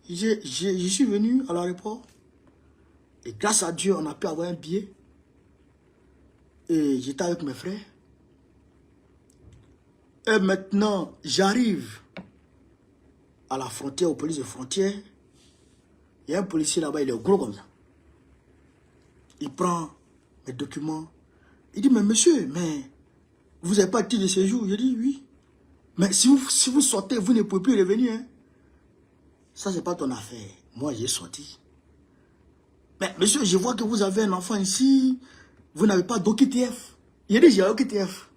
Je suis venu à l'aéroport. Et grâce à Dieu, on a pu avoir un billet. Et j'étais avec mes frères. Et maintenant, j'arrive à la frontière, aux polices de frontière. Il y a un policier là-bas, il est gros comme ça. Il prend mes documents. Il dit, mais monsieur, mais vous n'avez pas de titre de séjour? Je dis, oui. Mais si vous sortez, vous ne pouvez plus revenir. Hein. Ça, c'est pas ton affaire. Moi, j'ai sorti. Mais monsieur, je vois que vous avez un enfant ici. Vous n'avez pas d'OQTF. Il dit, j'ai OQTF.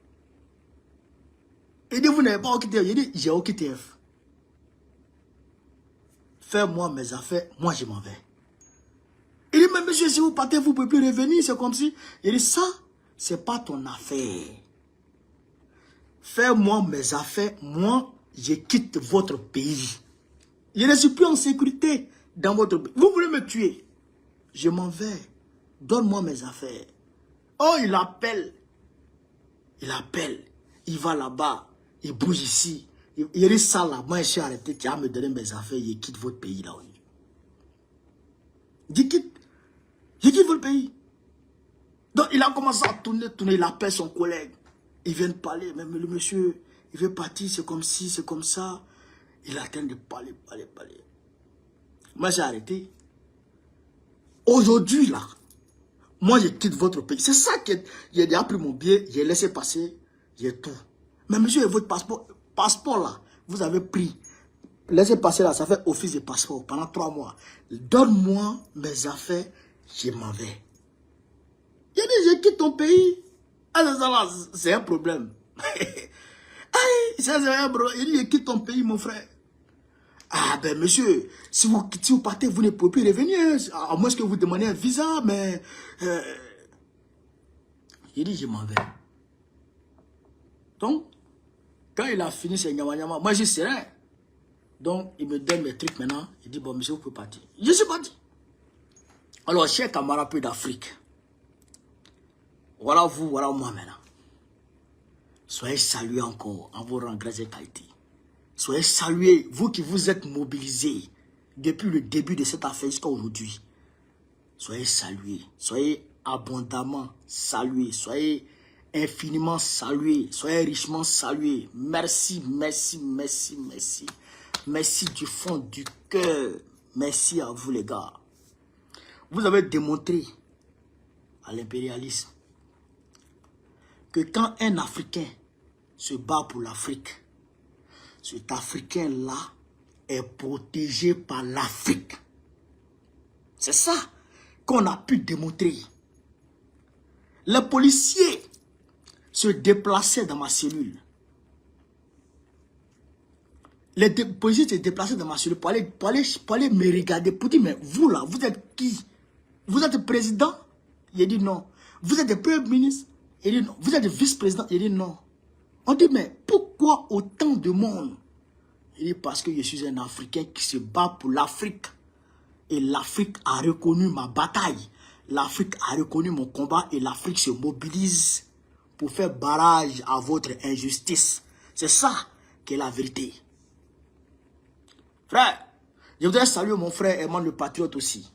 Il dit, vous n'avez pas OQTF. Il dit, j'ai OQTF. Fais-moi mes affaires, moi je m'en vais. Il dit, mais monsieur, si vous partez, vous ne pouvez plus revenir. C'est comme si. Il dit, ça, c'est pas ton affaire. Fais-moi mes affaires, moi, je quitte votre pays. Je ne suis plus en sécurité dans votre pays. Vous voulez me tuer? Je m'en vais. Donne-moi mes affaires. Oh, il appelle. Il appelle. Il va là-bas. Il bouge ici. Il dit ça là. Moi, je suis arrêté. Tu vas me donner mes affaires. Je quitte votre pays là. Je quitte. Je quitte votre pays. Donc, il a commencé à tourner. Il appelle son collègue. Il vient de parler. Même le monsieur, il veut partir. C'est comme ci, c'est comme ça. Il est en train de parler. Moi, j'ai arrêté. Aujourd'hui, là, moi, je quitte votre pays. C'est ça que j'ai déjà pris mon billet, j'ai laissé passer, j'ai tout. Mais monsieur, votre passeport là, vous avez pris. Laissez passer là, ça fait office de passeport pendant 3 mois. Donne-moi mes affaires, je m'en vais. Il a dit, je quitte ton pays. Ah, c'est un problème. C'est un problème. Il dit, je quitte ton pays, mon frère. Ah ben monsieur, si vous partez, vous ne pouvez plus revenir. À moins que vous demandez un visa, mais... il dit, je m'en vais. Donc, quand il a fini ses nyama, moi je suis serein. Donc, il me donne mes trucs maintenant. Il dit, bon monsieur, vous pouvez partir. Je suis parti. Alors, chers camarades d'Afrique, voilà vous, voilà moi maintenant. Soyez salués encore en vos rangs, grâce et qualité. Soyez salués, vous qui vous êtes mobilisés depuis le début de cette affaire jusqu'à aujourd'hui. Soyez salués, soyez abondamment salués, soyez infiniment salués, soyez richement salués. Merci, merci, merci, merci. Merci du fond du cœur. Merci à vous les gars. Vous avez démontré à l'impérialisme que quand un Africain se bat pour l'Afrique, cet Africain-là est protégé par l'Afrique. C'est ça qu'on a pu démontrer. Les policiers se déplaçaient dans ma cellule. Les policiers se déplaçaient dans ma cellule pour aller me regarder, pour dire, mais vous là, vous êtes qui? Vous êtes président? Il dit non. Vous êtes le premier ministre? Il dit non. Vous êtes le vice-président? Il dit non. On dit, mais pourquoi autant de monde? Il dit, parce que je suis un Africain qui se bat pour l'Afrique. Et l'Afrique a reconnu ma bataille. L'Afrique a reconnu mon combat et l'Afrique se mobilise pour faire barrage à votre injustice. C'est ça qui est la vérité. Frère, je voudrais saluer mon frère Herman le Patriote aussi.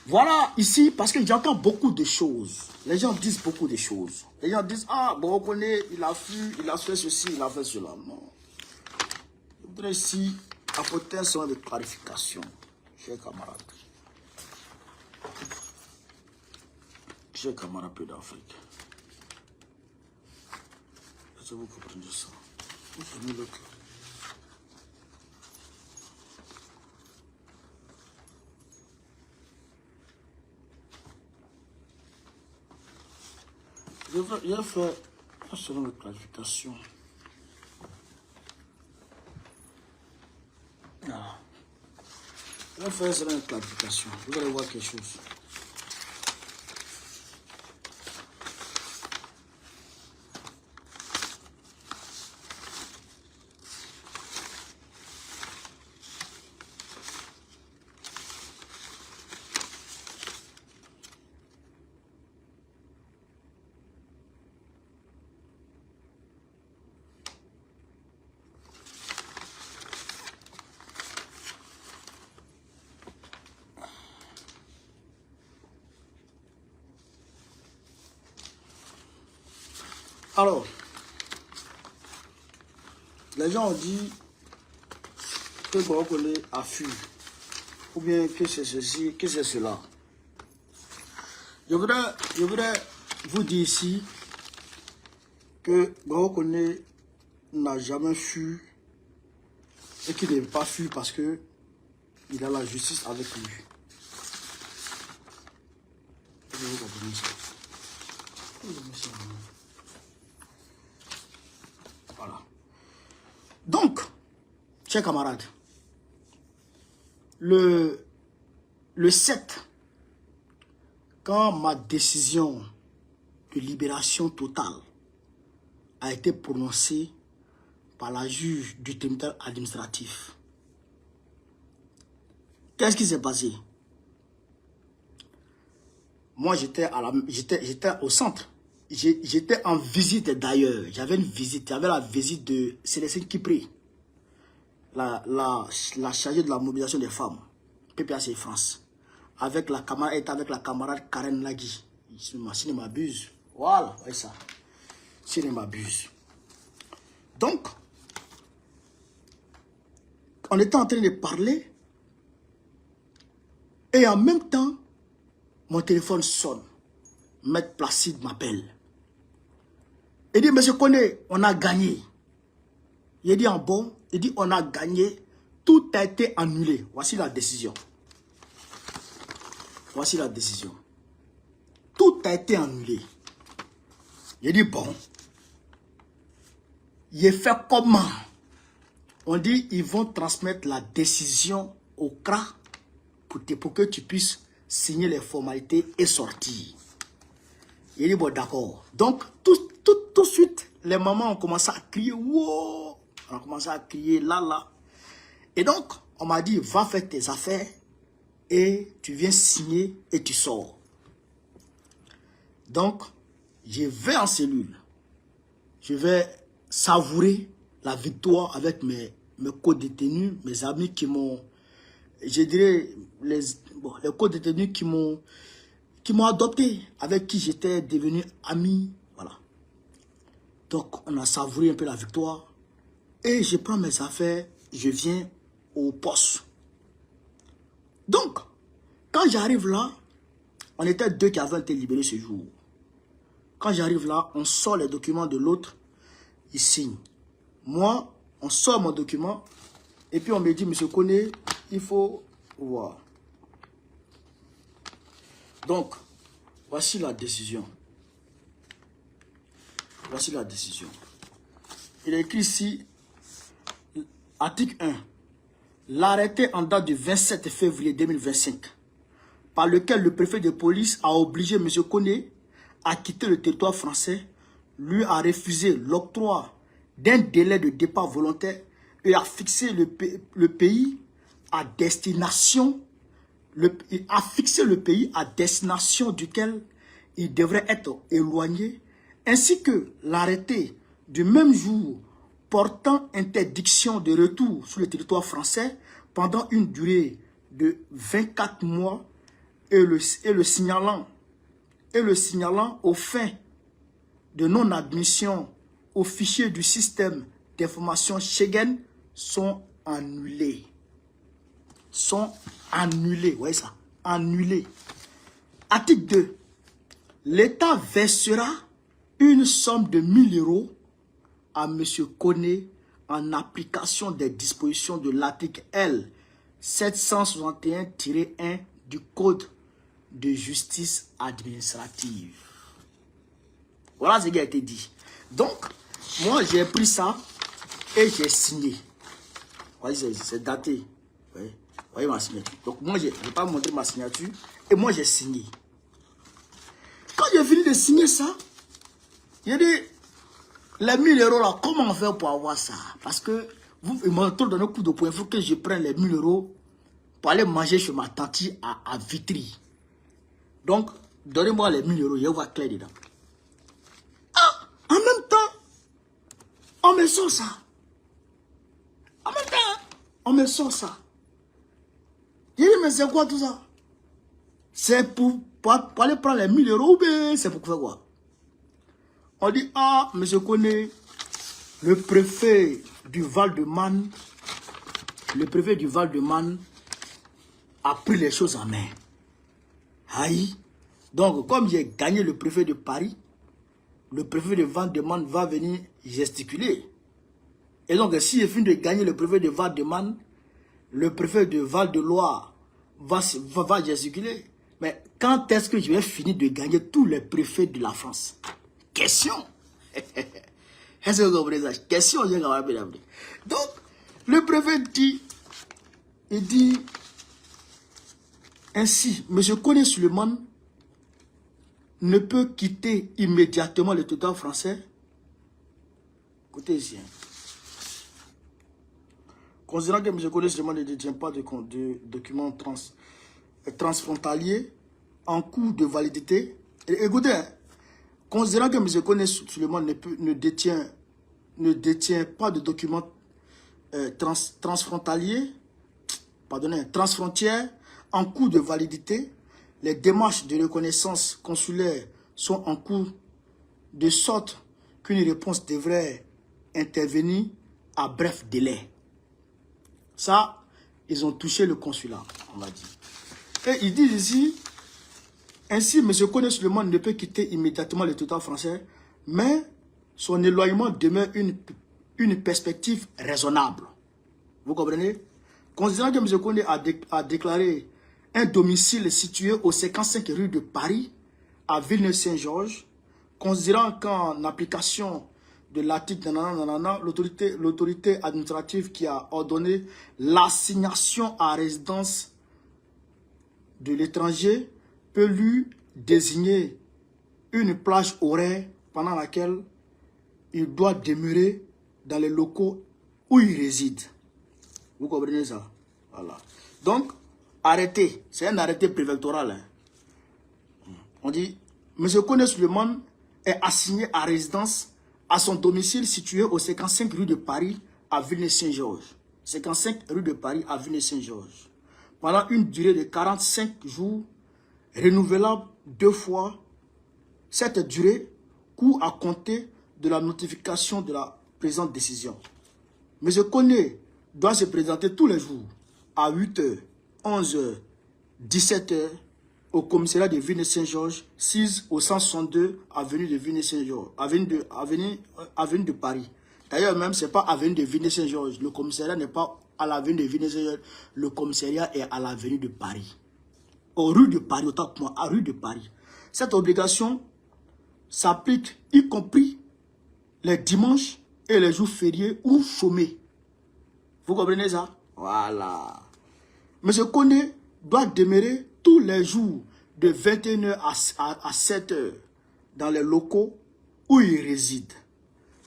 Voilà, ici, parce que j'entends beaucoup de choses. Les gens disent beaucoup de choses. Les gens disent, ah, bon, on connaît, il a fui, il a fait ceci, il a fait cela. Non. Je voudrais ici apporter un soin de clarification, chers camarades. Chers camarades d'Afrique. Est-ce que vous comprenez ça? Vous prenez le cœur. Je vais faire un selon de clarification. Ah. Je vais faire un selon de clarification. Vous allez voir quelque chose. Alors, les gens ont dit que Borokone a fui, ou bien que c'est ceci, que c'est cela. Je voudrais vous dire ici que Borokone n'a jamais fui et qu'il n'est pas fui parce que il a la justice avec lui. Voilà. Donc, chers camarades, le 7, quand ma décision de libération totale a été prononcée par la juge du tribunal administratif, qu'est-ce qui s'est passé? Moi, j'étais au centre. J'étais en visite d'ailleurs. J'avais une visite. J'avais la visite de Célestine Kipré, la chargée de la mobilisation des femmes, PPAC France. Avec la camarade Karen Lagui. Si ne m'abuse. Voilà, c'est ça. Si ne m'abuse. Donc, on était en train de parler. Et en même temps, mon téléphone sonne. Maître Placide m'appelle. Il dit, monsieur Koné, on a gagné. Il dit, en bon, il dit, on a gagné. Tout a été annulé. Voici la décision. Voici la décision. Tout a été annulé. Il dit, bon. Il est fait comment? On dit, ils vont transmettre la décision au CRA pour que tu puisses signer les formalités et sortir. Il dit, bon, d'accord. Donc, tout de suite, les mamans ont commencé à crier, wow! On a commencé à crier, là. Et donc, on m'a dit, va faire tes affaires et tu viens signer et tu sors. Donc, je vais en cellule. Je vais savourer la victoire avec mes co-détenus, mes amis qui m'ont, je dirais, les co-détenus qui m'ont adopté, avec qui j'étais devenu ami. Voilà. Donc, on a savouré un peu la victoire. Et je prends mes affaires, je viens au poste. Donc, quand j'arrive là, on était deux qui avaient été libérés ce jour. Quand j'arrive là, on sort les documents de l'autre, il signe. Moi, on sort mon document, et puis on me dit, monsieur Koné, il faut voir. Donc, voici la décision. Voici la décision. Il est écrit ici, article 1. L'arrêté en date du 27 février 2025, par lequel le préfet de police a obligé M. Koné à quitter le territoire français, lui a refusé l'octroi d'un délai de départ volontaire et a fixé le pays à destination duquel il devrait être éloigné, ainsi que l'arrêté du même jour portant interdiction de retour sur le territoire français pendant une durée de 24 mois et le signalant aux fins de non-admission au fichier du système d'information Schengen sont annulés. Sont annulés, vous voyez ça? Annulés. Article 2. L'État versera une somme de 1000 € à M. Koné en application des dispositions de l'article L. 761-1 du Code de justice administrative. Voilà ce qui a été dit. Donc, moi j'ai pris ça et j'ai signé. Vous voyez, c'est daté. Vous voyez ma signature. Donc moi, je n'ai pas montré ma signature et moi j'ai signé. Quand j'ai fini de signer ça, j'ai dit, les 1000 € là, comment on fait pour avoir ça? Parce que ils m'ont donné un coup de poing. Il faut que je prenne les 1000 € pour aller manger chez ma tante à Vitry. Donc, donnez-moi les 1000 €, je vais voir clair dedans. Ah, en même temps, on me sort ça. En même temps, on me sort ça. J'ai dit, mais c'est quoi tout ça? C'est pour aller prendre les 1000 € ou bien c'est pour faire quoi? On dit, ah, mais je connais le préfet du Val-de-Marne. Le préfet du Val-de-Marne a pris les choses en main. Aïe. Donc, comme j'ai gagné le préfet de Paris, le préfet de Val-de-Marne va venir gesticuler. Et donc, si je finis de gagner le préfet de Val-de-Marne, le préfet de Val-de-Loire va gesticuler. Mais quand est-ce que je vais finir de gagner tous les préfets de la France? Question. Est-ce que vous comprenez ça? Question. Donc, le préfet dit, il dit, ainsi, M. Kone Suleiman ne peut quitter immédiatement le territoire français. Écoutez ici. Considérant que M. Kone Suleiman ne détient pas de documents transfrontaliers en cours de validité. Écoutez, considérant que M. Kone Suleiman ne détient pas de documents transfrontaliers, transfrontières, en cours de validité, les démarches de reconnaissance consulaire sont en cours, de sorte qu'une réponse devrait intervenir à bref délai. Ça, ils ont touché le consulat, on va dire. Et ils disent ici, ainsi, M. Kone Suleiman ne peut quitter immédiatement le territoire français, mais son éloignement demeure une perspective raisonnable. Vous comprenez? Considérant que M. Kone a déclaré un domicile situé au 55 rue de Paris, à Villeneuve-Saint-Georges, considérant qu'en application de l'article l'autorité administrative qui a ordonné l'assignation à résidence de l'étranger peut lui désigner une plage horaire pendant laquelle il doit demeurer dans les locaux où il réside. Vous comprenez ça? Voilà. Donc, arrêté. C'est un arrêté préfectoral. Hein. On dit, M. Kone Suleiman est assigné à résidence à son domicile situé au 55 rue de Paris à Villeneuve-Saint-Georges. 55 rue de Paris à Villeneuve-Saint-Georges. Pendant une durée de 45 jours, renouvelable 2 fois. Cette durée court à compter de la notification de la présente décision. M. Kone doit se présenter tous les jours à 8h, 11h, 17h au commissariat de Villeneuve-Saint-Georges, 6 au 162 avenue de Villeneuve-Saint-Georges, avenue de Paris. D'ailleurs, même, ce n'est pas avenue de Villeneuve-Saint-Georges. Le commissariat n'est pas à l'avenue de Villeneuve-Saint-Georges. Le commissariat est à l'avenue de Paris. Aux rues de Paris, autant que moi, à rue de Paris. Cette obligation s'applique y compris les dimanches et les jours fériés ou chômés. Vous comprenez ça? Voilà. M. Kone doit demeurer tous les jours de 21h à 7h dans les locaux où il réside.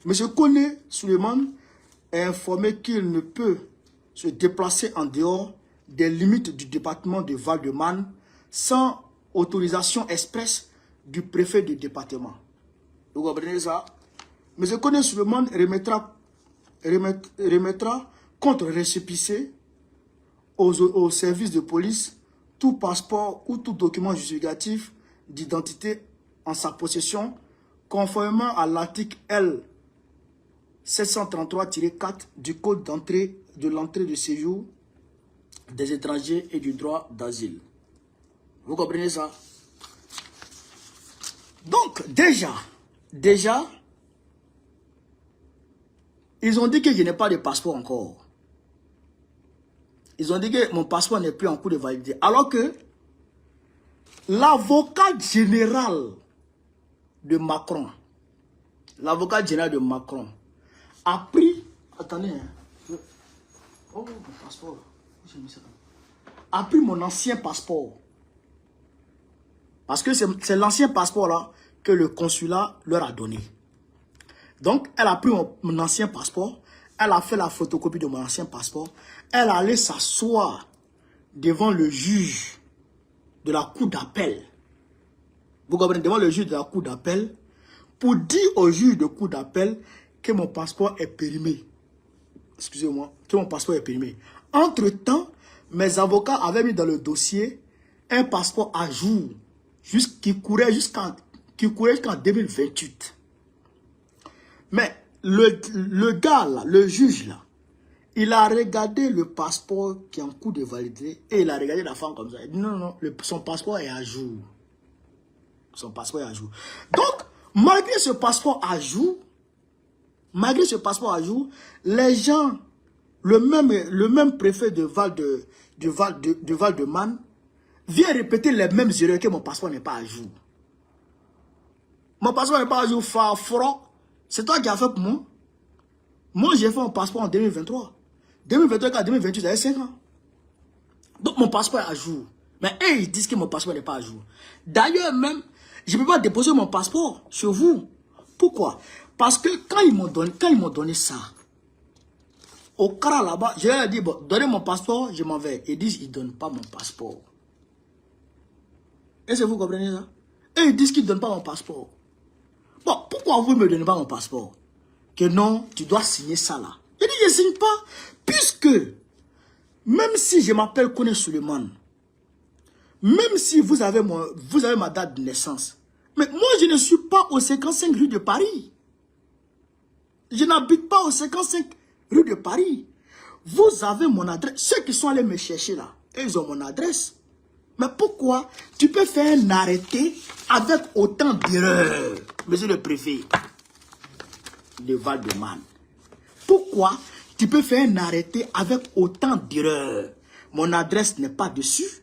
M. Kone Suleiman est informé qu'il ne peut se déplacer en dehors des limites du département de Val-de-Marne sans autorisation expresse du préfet du département. Vous comprenez ça? M. Kone Suleiman remettra contre récépissé aux services de police tout passeport ou tout document justificatif d'identité en sa possession, conformément à l'article L 733-4 du Code de l'entrée de séjour des étrangers et du droit d'asile. Vous comprenez ça? Donc, déjà, ils ont dit que je n'ai pas de passeport encore. Ils ont dit que mon passeport n'est plus en cours de validité. Alors que l'avocat général de Macron, a pris, attendez, oh, mon passeport, j'ai mis ça. A pris mon ancien passeport. Parce que c'est l'ancien passeport là que le consulat leur a donné. Donc, elle a pris mon ancien passeport. Elle a fait la photocopie de mon ancien passeport. Elle allait s'asseoir devant le juge de la cour d'appel. Vous comprenez? Devant le juge de la cour d'appel. Pour dire au juge de cour d'appel que mon passeport est périmé. Excusez-moi. Que mon passeport est périmé. Entre-temps, mes avocats avaient mis dans le dossier un passeport à jour. Qui courait jusqu'en 2028. Mais le gars là, le juge là, il a regardé le passeport qui est en cours de validité et il a regardé la femme comme ça. Il dit non, non, son passeport est à jour. Son passeport est à jour. Donc, malgré ce passeport à jour, les gens, le même préfet de Val-de-Marne vient répéter les mêmes erreurs que mon passeport n'est pas à jour. Mon passeport n'est pas à jour, froid. C'est toi qui as fait pour moi. Moi, j'ai fait mon passeport en 2023. 2023 à 2028, j'avais 5 ans. Donc, mon passeport est à jour. Mais eux, ils disent que mon passeport n'est pas à jour. D'ailleurs, même, je ne peux pas déposer mon passeport chez vous. Pourquoi? Parce que quand ils m'ont donné ça, au CRA là-bas, je leur ai dit, bon, donnez mon passeport, je m'en vais. Ils disent, ils ne donnent pas mon passeport. Est-ce que vous comprenez ça? Et ils disent qu'ils ne donnent pas mon passeport. Bon, pourquoi vous ne me donnez pas mon passeport? Que non, tu dois signer ça là. Je dis, je ne signe pas. Puisque, même si je m'appelle Kone Suleiman, même si vous avez ma date de naissance, mais moi je ne suis pas au 55 rue de Paris. Je n'habite pas au 55 rue de Paris. Vous avez mon adresse. Ceux qui sont allés me chercher là, ils ont mon adresse. Mais pourquoi tu peux faire un arrêté avec autant d'erreurs, monsieur le préfet de Val-de-Marne? Pourquoi tu peux faire un arrêté avec autant d'erreurs? Mon adresse n'est pas dessus.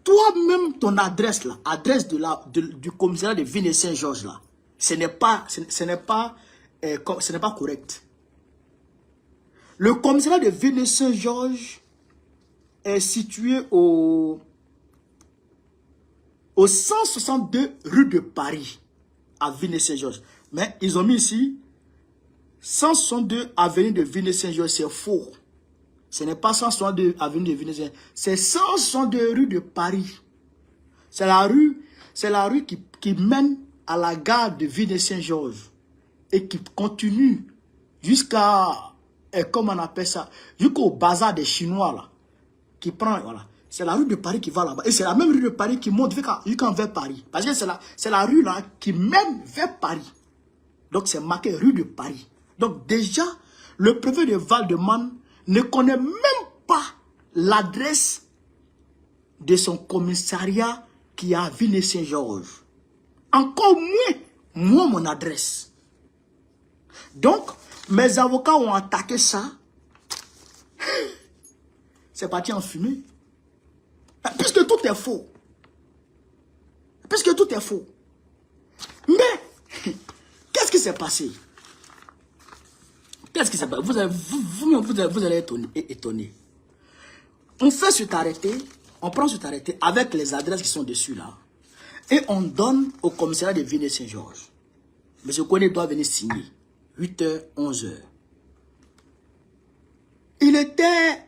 Toi-même, ton adresse là, adresse du commissariat de Villeneuve-Saint-Georges là, ce n'est pas correct. Le commissariat de Villeneuve-Saint-Georges est situé au 162 rue de Paris, à Villeneuve-Saint-Georges. Mais ils ont mis ici 162 avenue de Villeneuve-Saint-Georges, c'est faux. Ce n'est pas 162 avenue de Villeneuve-Saint-Georges, c'est 162 rue de Paris. C'est la rue qui mène à la gare de Villeneuve-Saint-Georges et qui continue jusqu'à, comment on appelle ça, jusqu'au bazar des Chinois là, qui prend, voilà. C'est la rue de Paris qui va là-bas. Et c'est la même rue de Paris qui monte jusqu'en vers Paris. Parce que c'est la rue là qui mène vers Paris. Donc c'est marqué rue de Paris. Donc déjà, le préfet de Val-de-Marne ne connaît même pas l'adresse de son commissariat qui est à Villeneuve-Saint-Georges. Encore moins, moi, mon adresse. Donc, mes avocats ont attaqué ça. C'est parti en fumée. Puisque tout est faux. Puisque tout est faux. Mais, qu'est-ce qui s'est passé? Qu'est-ce qui s'est passé? Vous allez étonner. On fait cet arrêté, on prend cet arrêté avec les adresses qui sont dessus là. Et on donne au commissariat de Villeneuve-Saint-Georges. Monsieur Kone doit venir signer. 8h, 11h. Il était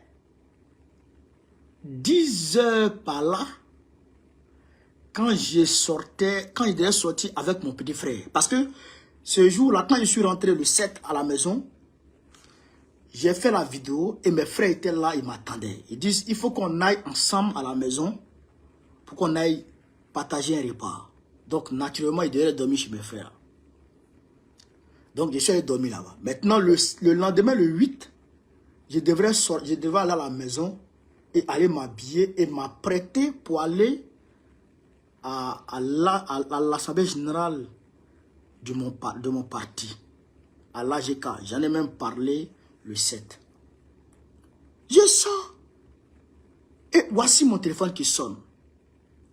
10h par là, quand je devais sortir avec mon petit frère. Parce que ce jour-là, quand je suis rentré le 7 à la maison, j'ai fait la vidéo et mes frères étaient là, ils m'attendaient. Ils disent, il faut qu'on aille ensemble à la maison pour qu'on aille partager un repas. Donc, naturellement, ils devaient dormir chez mes frères. Donc, je suis allé dormir là-bas. Maintenant, le lendemain, le 8, je devais aller à la maison et aller m'habiller et m'apprêter pour aller à l'Assemblée générale de mon parti, à l'AGK. J'en ai même parlé le 7. Je sors. Et voici mon téléphone qui sonne.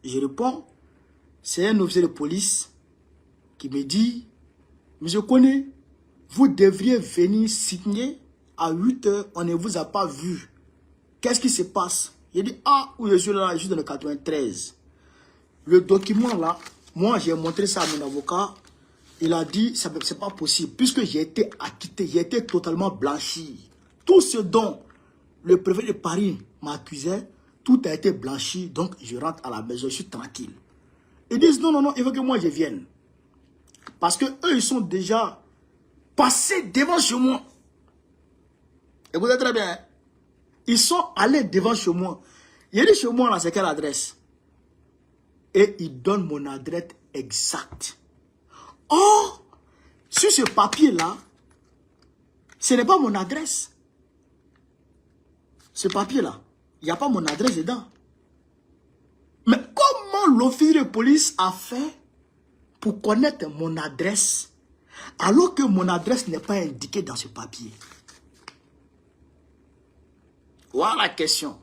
Je réponds. C'est un officier de police qui me dit, Monsieur Kone, vous devriez venir signer à 8h, on ne vous a pas vu. Qu'est-ce qui se passe? Il dit, ah, où je suis là, je suis dans le 93. Le document là, moi j'ai montré ça à mon avocat. Il a dit, c'est pas possible, puisque j'ai été acquitté, j'ai été totalement blanchi. Tout ce dont le préfet de Paris m'accusait, tout a été blanchi, donc je rentre à la maison, je suis tranquille. Ils disent, non, non, non, il faut que moi je vienne. Parce que eux, ils sont déjà passés devant chez moi. Écoutez très bien. Ils sont allés devant chez moi. Il dit chez moi, là, c'est quelle adresse? Et ils donnent mon adresse exacte. Or, Sur ce papier-là, ce n'est pas mon adresse. Ce papier-là, il n'y a pas mon adresse dedans. Mais comment l'officier de police a fait pour connaître mon adresse alors que mon adresse n'est pas indiquée dans ce papier? Voilà la question.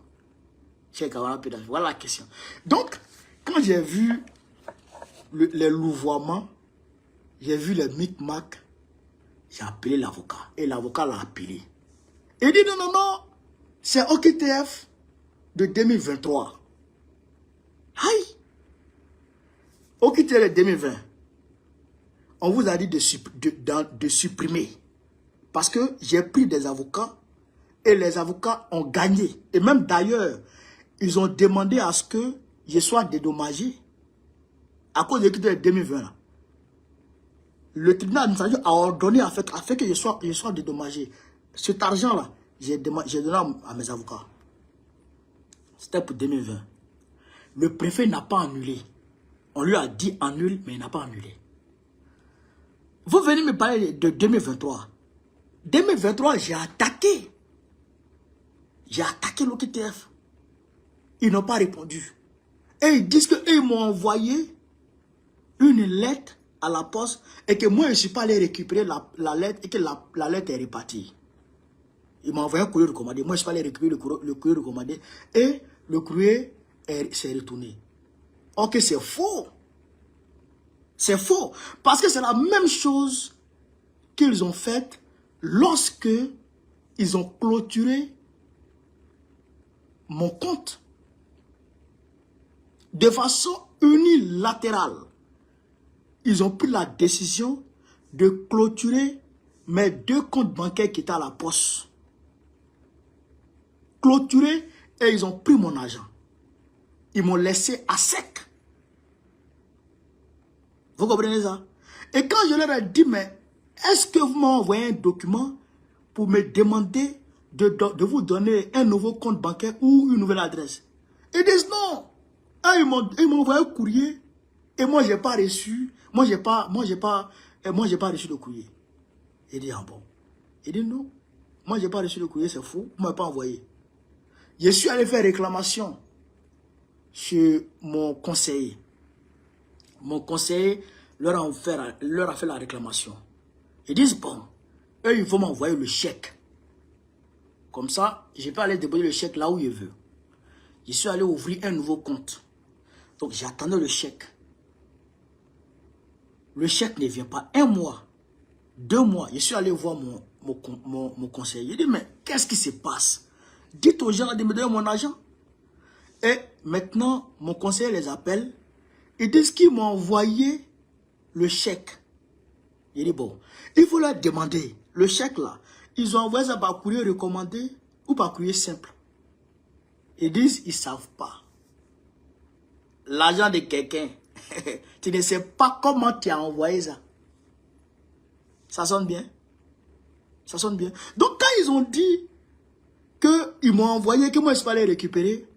Voilà la question. Donc, quand j'ai vu les louvoiements, j'ai vu les micmacs, j'ai appelé l'avocat. Et l'avocat l'a appelé. Il dit non, non, non, c'est OQTF de 2023. Aïe! OQTF de 2020. On vous a dit de supprimer. Parce que j'ai pris des avocats et les avocats ont gagné. Et même d'ailleurs, ils ont demandé à ce que je sois dédommagé à cause de l'OQTF de 2020. Là. Le tribunal administratif a ordonné à fait que je sois dédommagé. Cet argent-là, j'ai donné à mes avocats. C'était pour 2020. Le préfet n'a pas annulé. On lui a dit annule, mais il n'a pas annulé. Vous venez me parler de 2023. 2023, j'ai attaqué. J'ai attaqué l'OQTF. Ils n'ont pas répondu. Et ils disent qu'ils m'ont envoyé une lettre à la poste et que moi, je ne suis pas allé récupérer la lettre et que la lettre est repartie. Ils m'ont envoyé un courrier recommandé. Moi, je ne suis pas allé récupérer le courrier recommandé et le courrier s'est retourné. Ok, c'est faux. C'est faux. Parce que c'est la même chose qu'ils ont faite lorsque ils ont clôturé mon compte. De façon unilatérale. Ils ont pris la décision de clôturer mes 2 comptes bancaires qui étaient à la poste. Clôturer et ils ont pris mon argent. Ils m'ont laissé à sec. Vous comprenez ça? Et quand je leur ai dit, mais est-ce que vous m'avez envoyé un document pour me demander de vous donner un nouveau compte bancaire ou une nouvelle adresse? Ils disent non. Ah, ils m'ont envoyé un courrier et moi, je n'ai pas reçu. Moi, j'ai pas reçu le courrier. Il dit, ah bon? Il dit non. Moi, je n'ai pas reçu le courrier, c'est faux. Vous ne m'avez pas envoyé. Je suis allé faire réclamation chez mon conseiller. Mon conseiller leur a fait la réclamation. Ils disent, bon, eux, ils vont m'envoyer le chèque. Comme ça, je peux aller déposer le chèque là où je veux. Je suis allé ouvrir un nouveau compte. Donc, j'attendais le chèque. Le chèque ne vient pas. 1 mois, 2 mois. Je suis allé voir mon conseiller. Il dit, mais qu'est-ce qui se passe? Dites aux gens de me donner mon argent. Et maintenant, mon conseiller les appelle. Ils disent qu'ils m'ont envoyé le chèque. Il dit, bon, il faut leur demander. Le chèque là, ils ont envoyé ça par courrier recommandé ou par courrier simple. Ils disent, ils ne savent pas. L'argent de quelqu'un. Tu ne sais pas comment tu as envoyé ça. Ça sonne bien? Ça sonne bien. Donc quand ils ont dit qu'ils m'ont envoyé, que moi je suis pas allé récupérer,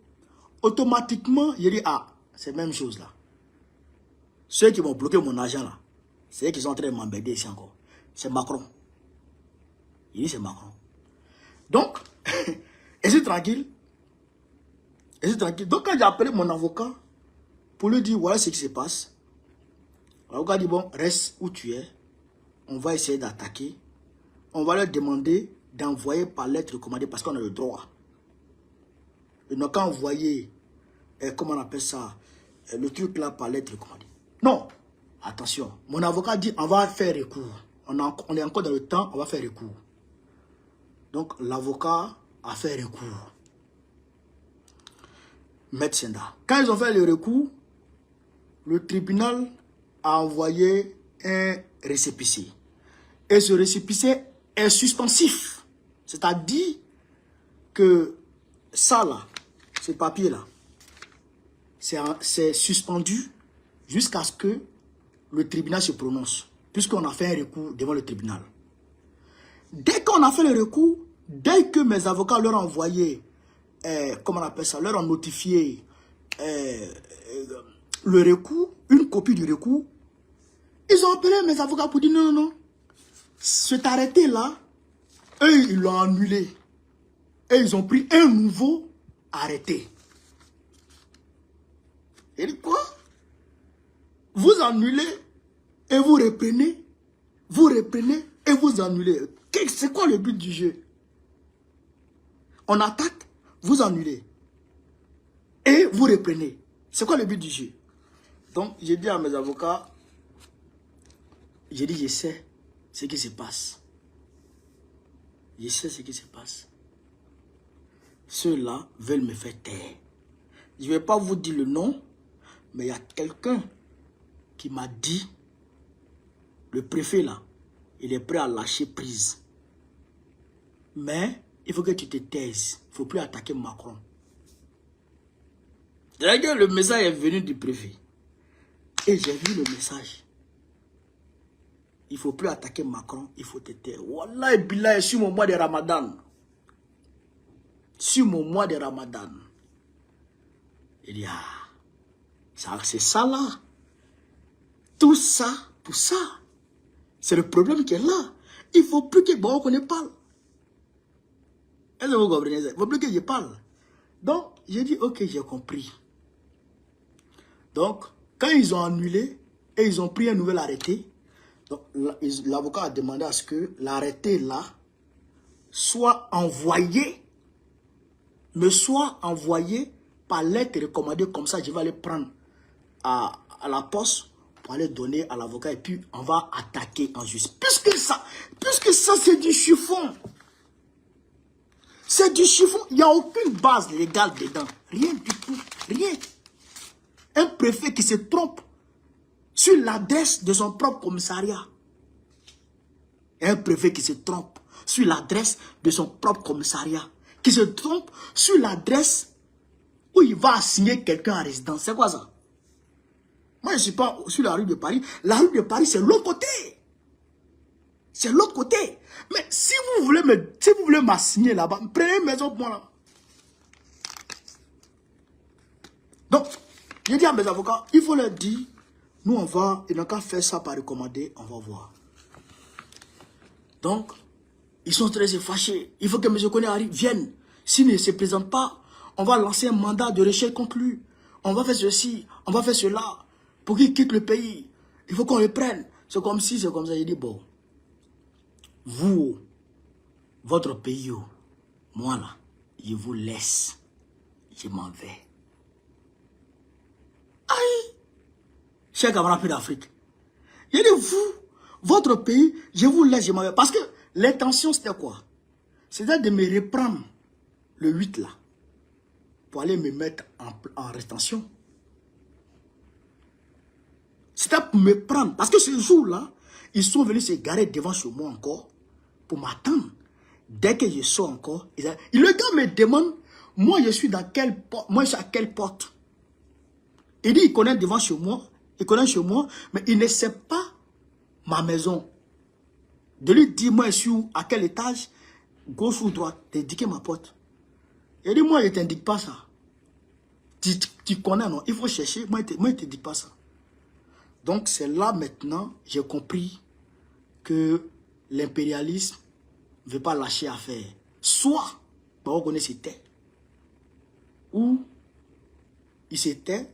automatiquement, j'ai dit, ah, c'est la même chose là. Ceux qui m'ont bloqué mon argent là, c'est eux qui sont en train de m'embêter ici encore. C'est Macron. Il dit c'est Macron. Donc, et c'est tranquille. Et c'est tranquille. Donc quand j'ai appelé mon avocat pour lui dire voilà ce qui se passe, l'avocat dit bon, reste où tu es. On va essayer d'attaquer. On va leur demander d'envoyer par lettre recommandée parce qu'on a le droit. Ils n'ont qu'à envoyer, comment on appelle ça, le truc là par lettre recommandée. Non, attention, mon avocat dit on va faire recours. On est encore dans le temps, on va faire recours. Donc l'avocat a fait recours. Maître Senda. Quand ils ont fait le recours, le tribunal a envoyé un récépissé. Et ce récépissé est suspensif. C'est-à-dire que ça là, ce papier là, c'est suspendu jusqu'à ce que le tribunal se prononce. Puisqu'on a fait un recours devant le tribunal. Dès qu'on a fait le recours, dès que mes avocats leur ont envoyé, comment on appelle ça, leur ont notifié le recours, une copie du recours, ils ont appelé mes avocats pour dire non, non, non. Cet arrêté-là, eux, ils l'ont annulé. Et ils ont pris un nouveau arrêté. Et dit quoi? Vous annulez et vous reprenez et vous annulez. C'est quoi le but du jeu? On attaque, vous annulez et vous reprenez. C'est quoi le but du jeu? Donc, j'ai dit à mes avocats, j'ai dit, je sais ce qui se passe. Je sais ce qui se passe. Ceux-là veulent me faire taire. Je ne vais pas vous dire le nom, mais il y a quelqu'un qui m'a dit, le préfet là, il est prêt à lâcher prise. Mais il faut que tu te taises. Il ne faut plus attaquer Macron. Le message est venu du préfet. Et j'ai vu le message. Il ne faut plus attaquer Macron, il faut te taire. Wallah, billah, sur mon mois de Ramadan. Sur mon mois de Ramadan. Il dit, ah, c'est ça là. Tout ça, pour ça. C'est le problème qui est là. Il ne faut plus que bon, qu'on parle. Est-ce que vous comprenez ça? Il ne faut plus que je parle. Donc, j'ai dit, ok, j'ai compris. Donc, quand ils ont annulé et ils ont pris un nouvel arrêté, l'avocat a demandé à ce que l'arrêté là soit envoyé, me soit envoyé par lettre recommandée. Comme ça, je vais aller prendre à la poste pour aller donner à l'avocat et puis on va attaquer en justice. Puisque ça c'est du chiffon. C'est du chiffon. Il n'y a aucune base légale dedans. Rien du tout. Rien. Un préfet qui se trompe sur l'adresse de son propre commissariat. Un préfet qui se trompe sur l'adresse de son propre commissariat. Qui se trompe sur l'adresse où il va assigner quelqu'un en résidence. C'est quoi ça? Moi, je ne suis pas sur la rue de Paris. La rue de Paris, c'est l'autre côté. C'est l'autre côté. Mais si vous voulez m'assigner là-bas, prenez une maison pour moi là. Donc, j'ai dit à mes avocats, il faut leur dire, nous on va, ils n'ont qu'à faire ça par recommander, on va voir. Donc, ils sont très fâchés. Il faut que M. Koné arrive, vienne. S'il ne se présente pas, on va lancer un mandat de recherche contre lui. On va faire ceci, on va faire cela. Pour qu'il quitte le pays. Il faut qu'on le prenne. C'est comme si, c'est comme ça. Il dit, bon, vous, votre pays, moi là, je vous laisse. Je m'en vais. Aïe! Chers camarades d'Afrique. Il dit, vous, votre pays, je vous laisse, je m'en vais. Parce que l'intention, c'était quoi? C'était de me reprendre le 8 là. Pour aller me mettre en rétention. C'était pour me prendre. Parce que ce jour-là, ils sont venus se garer devant chez moi encore pour m'attendre. Dès que je sors encore, le gars me demande, moi je suis dans quelle porte, moi je suis à quelle porte. Il dit, il connaît devant chez moi, il connaît chez moi, mais il ne sait pas ma maison. De lui dire, moi je suis où, à quel étage, gauche ou droite, d'indiquer ma porte. Il dit, moi je ne t'indique pas ça. Tu connais, non? Il faut chercher, moi je ne t'indique pas ça. Donc c'est là maintenant, j'ai compris que l'impérialisme ne veut pas lâcher affaire. Soit, on connaît ses têtes, ou il se tait,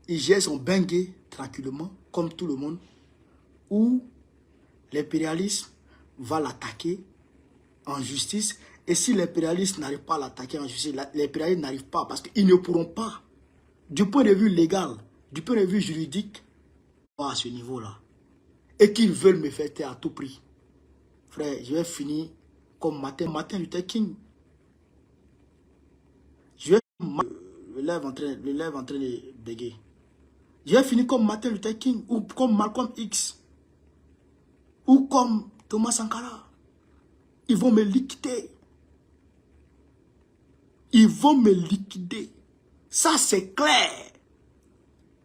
il gère son bengue tranquillement, comme tout le monde, ou l'impérialisme va l'attaquer en justice. Et si l'impérialisme n'arrive pas à l'attaquer en justice, l'impérialisme n'arrive pas, parce qu'ils ne pourront pas, du point de vue légal, du point de vue juridique, à ce niveau-là. Et qu'ils veulent me faire taire à tout prix. Frère, je vais finir comme Martin Luther King. Je vais le lève en train de bégayer. Je vais finir comme Martin Luther King ou comme Malcolm X ou comme Thomas Sankara. Ils vont me liquider. Ils vont me liquider. Ça c'est clair.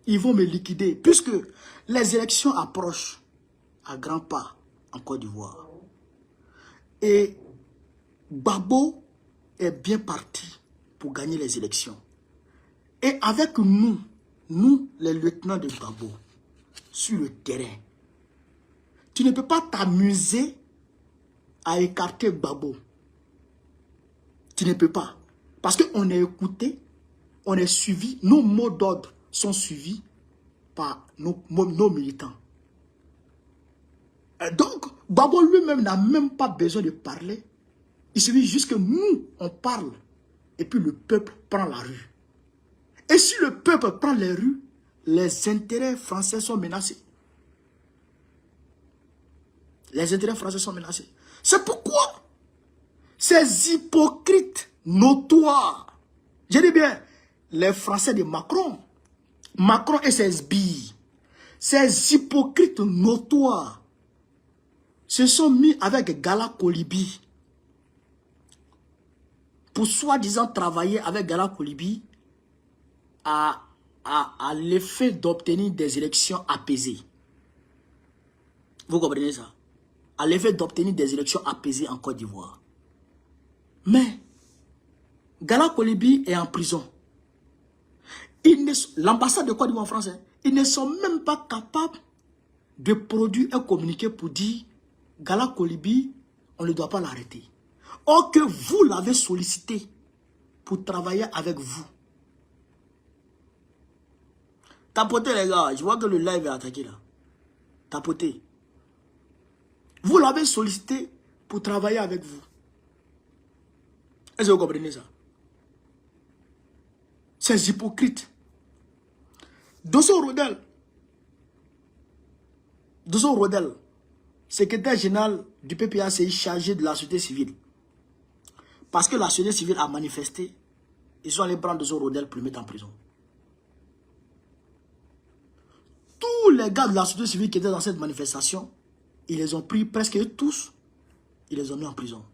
Ils vont me liquider puisque les élections approchent à grands pas en Côte d'Ivoire. Et Gbagbo est bien parti pour gagner les élections. Et avec nous, les lieutenants de Gbagbo, sur le terrain, tu ne peux pas t'amuser à écarter Gbagbo. Tu ne peux pas. Parce qu'on est écouté, on est suivi, nos mots d'ordre sont suivis par nos militants. Et donc, Gbagbo lui-même n'a même pas besoin de parler. Il suffit juste que nous, on parle. Et puis le peuple prend la rue. Et si le peuple prend les rues, les intérêts français sont menacés. Les intérêts français sont menacés. C'est pourquoi ces hypocrites notoires, je dis bien, les Français de Macron et ses sbires, ces hypocrites notoires, se sont mis avec Gala Kolibi pour soi-disant travailler avec Gala Kolibi à l'effet d'obtenir des élections apaisées. Vous comprenez ça? À l'effet d'obtenir des élections apaisées en Côte d'Ivoire. Mais Gala Kolibi est en prison. L'ambassade de Côte d'Ivoire en France, ils ne sont même pas capables de produire un communiqué pour dire Gala Kolibi, on ne doit pas l'arrêter. Or que vous l'avez sollicité pour travailler avec vous. Tapotez les gars, je vois que le live est attaqué là. Tapotez. Vous l'avez sollicité pour travailler avec vous. Est-ce que vous comprenez ça? Ces hypocrites. Dosso Rodel, secrétaire général du PPACI chargé de la société civile. Parce que la société civile a manifesté, ils sont allés prendre Dosso Rodel pour le mettre en prison. Tous les gars de la société civile qui étaient dans cette manifestation, ils les ont pris presque tous, ils les ont mis en prison.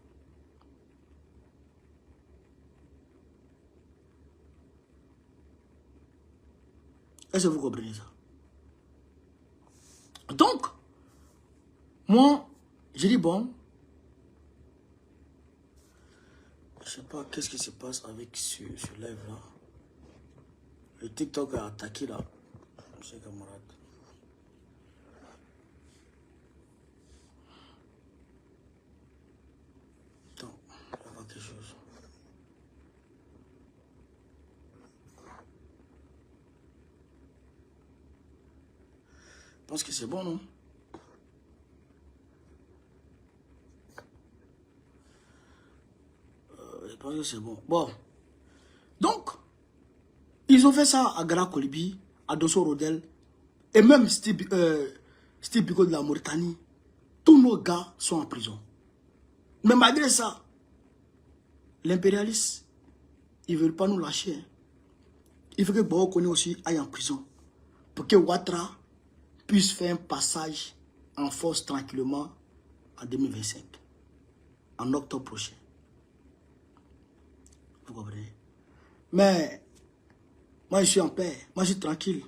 Est-ce que vous comprenez ça? Donc, moi, j'ai dit bon, je sais pas qu'est-ce qui se passe avec ce live là. Le TikTok a attaqué là, mes camarades. Attends, il y a pas quelque chose. Je pense que c'est bon, non? Je pense que c'est bon. Bon. Donc, ils ont fait ça à Gala Kolibi, à Dosso Rodel, et même Steve Biko de la Mauritanie. Tous nos gars sont en prison. Mais malgré ça, l'impérialiste, ils ne veulent pas nous lâcher. Hein. Il faut que Gbagbo Koné aussi aille en prison. Pour que Ouattara puisse faire un passage en force tranquillement en 2025. En octobre prochain. Vous comprenez? Mais moi, je suis en paix. Moi, je suis tranquille.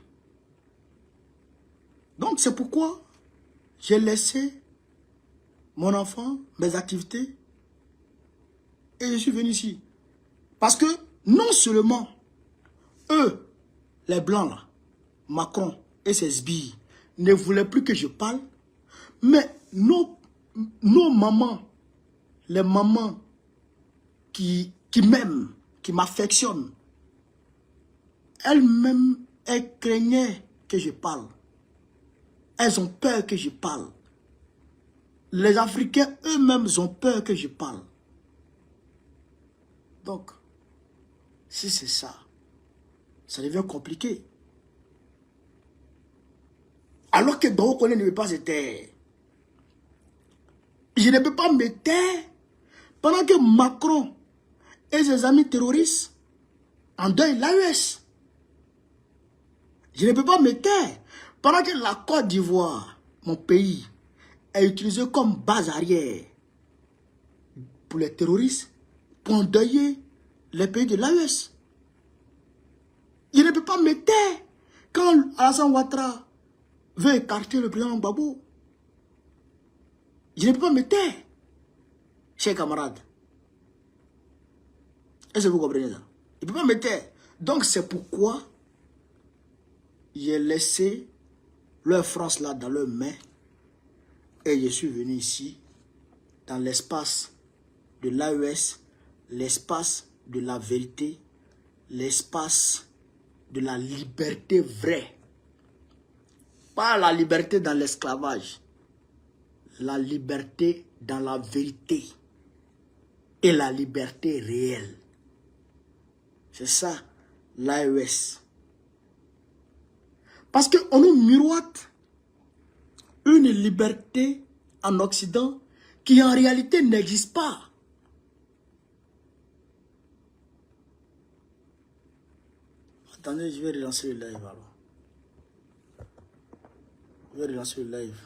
Donc, c'est pourquoi j'ai laissé mon enfant, mes activités, et je suis venu ici. Parce que non seulement eux, les blancs là, Macron et ses sbires, ne voulaient plus que je parle, mais nos mamans, les mamans qui m'aiment, qui m'affectionnent, elles-mêmes, elles craignaient que je parle. Elles ont peur que je parle. Les Africains eux-mêmes ont peur que je parle. Donc, si c'est ça, ça devient compliqué. Alors que Gbagbo Koné ne veut pas se taire. Je ne peux pas me taire pendant que Macron et ses amis terroristes endeuillent l'AES. Je ne peux pas me taire pendant que la Côte d'Ivoire, mon pays, est utilisée comme base arrière pour les terroristes, pour endeuiller les pays de l'AES. Je ne peux pas me taire quand Alassane Ouattara veut écarter le président Gbagbo. Je ne peux pas me taire, chers camarades. Est-ce que vous comprenez ça? Je ne peux pas me taire. Donc c'est pourquoi j'ai laissé leur France là dans leurs mains et je suis venu ici dans l'espace de l'AES, l'espace de la vérité, l'espace de la liberté vraie. Pas la liberté dans l'esclavage, la liberté dans la vérité et la liberté réelle. C'est ça, l'AES. Parce qu'on nous miroite une liberté en Occident qui en réalité n'existe pas. Attendez, je vais relancer le live alors. Je vais relancer le live.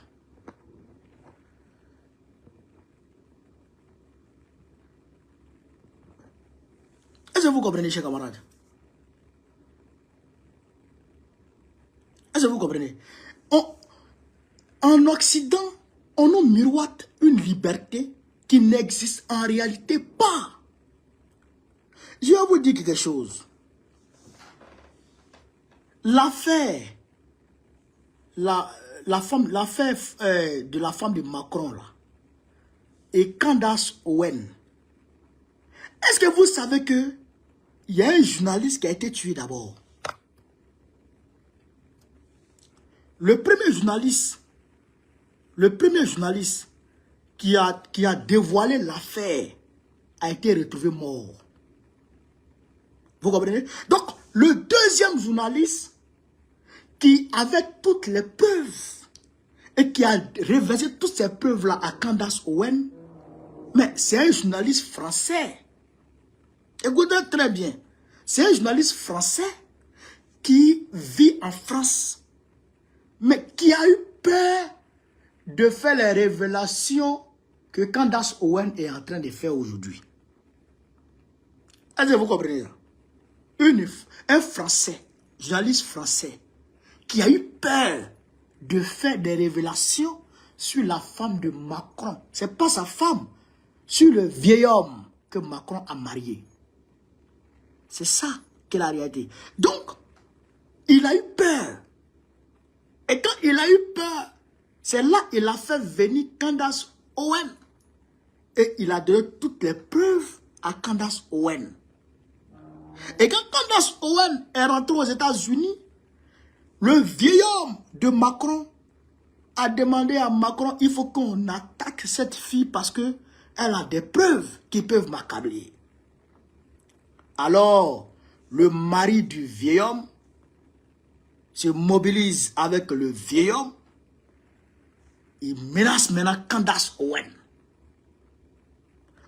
Est-ce que vous comprenez, chers camarades? Est-ce que vous comprenez? En Occident, on nous miroite une liberté qui n'existe en réalité pas. Je vais vous dire quelque chose. L'affaire, l'affaire de la femme de Macron là, et Candace Owen. Est-ce que vous savez que il y a un journaliste qui a été tué d'abord? Le premier journaliste qui a dévoilé l'affaire a été retrouvé mort. Vous comprenez? Donc, le deuxième journaliste qui avait toutes les preuves et qui a révélé toutes ces preuves-là à Candace Owen, mais c'est un journaliste français. Écoutez très bien. C'est un journaliste français qui vit en France, mais qui a eu peur de faire les révélations que Candace Owen est en train de faire aujourd'hui. Est-ce que vous comprenez ça? Un Français, journaliste français, qui a eu peur de faire des révélations sur la femme de Macron. Ce n'est pas sa femme, sur le vieil homme que Macron a marié. C'est ça qu'est la réalité. Donc, il a eu peur. Et quand il a eu peur, c'est là qu'il a fait venir Candace Owen. Et il a donné toutes les preuves à Candace Owen. Et quand Candace Owen est rentrée aux États-Unis, le vieil homme de Macron a demandé à Macron, il faut qu'on attaque cette fille parce qu'elle a des preuves qui peuvent m'accabler. Alors, le mari du vieil homme se mobilise avec le vieil homme. Il menace maintenant Candace Owen.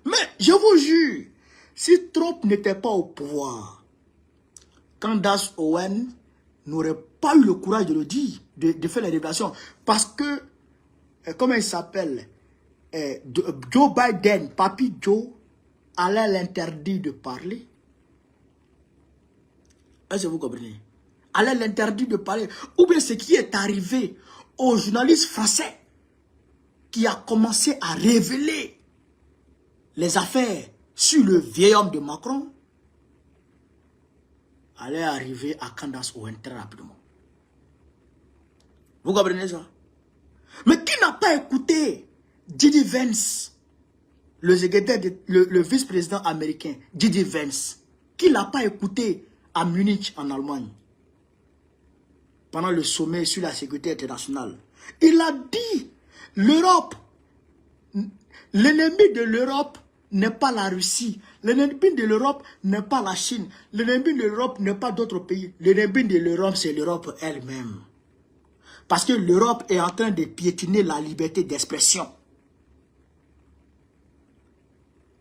Mais je vous jure, si Trump n'était pas au pouvoir, Candace Owen n'aurait pas eu le courage de le dire, de faire les révélations. Parce que, comment il s'appelle, Joe Biden, Papi Joe, allait l'interdire de parler. Est-ce que vous comprenez? Allait l'interdire de parler. Ou bien ce qui est arrivé au journaliste français qui a commencé à révéler les affaires sur le vieil homme de Macron, allait arriver à Candace Owen très rapidement. Vous comprenez ça? Mais qui n'a pas écouté J.D. Vance, le vice-président américain, J.D. Vance, qui n'a pas écouté à Munich en Allemagne, pendant le sommet sur la sécurité internationale? Il a dit, l'Europe, l'ennemi de l'Europe n'est pas la Russie, l'ennemi de l'Europe n'est pas la Chine, l'ennemi de l'Europe n'est pas d'autres pays, l'ennemi de l'Europe c'est l'Europe elle-même. Parce que l'Europe est en train de piétiner la liberté d'expression.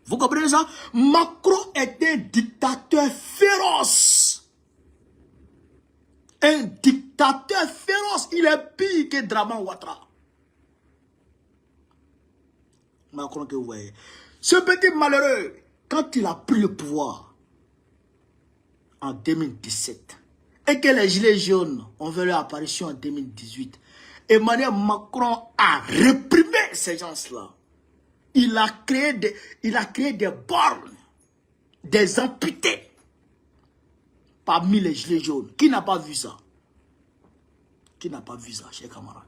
Vous comprenez ça? Macron est un dictateur féroce. Un dictateur féroce. Il est pire que Draman Ouattara. Macron que vous voyez. Ce petit malheureux, quand il a pris le pouvoir en 2017 et que les gilets jaunes ont fait leur apparition en 2018, Emmanuel Macron a réprimé ces gens-là. Il a créé des bornes, des amputés parmi les gilets jaunes. Qui n'a pas vu ça? Qui n'a pas vu ça, chers camarades?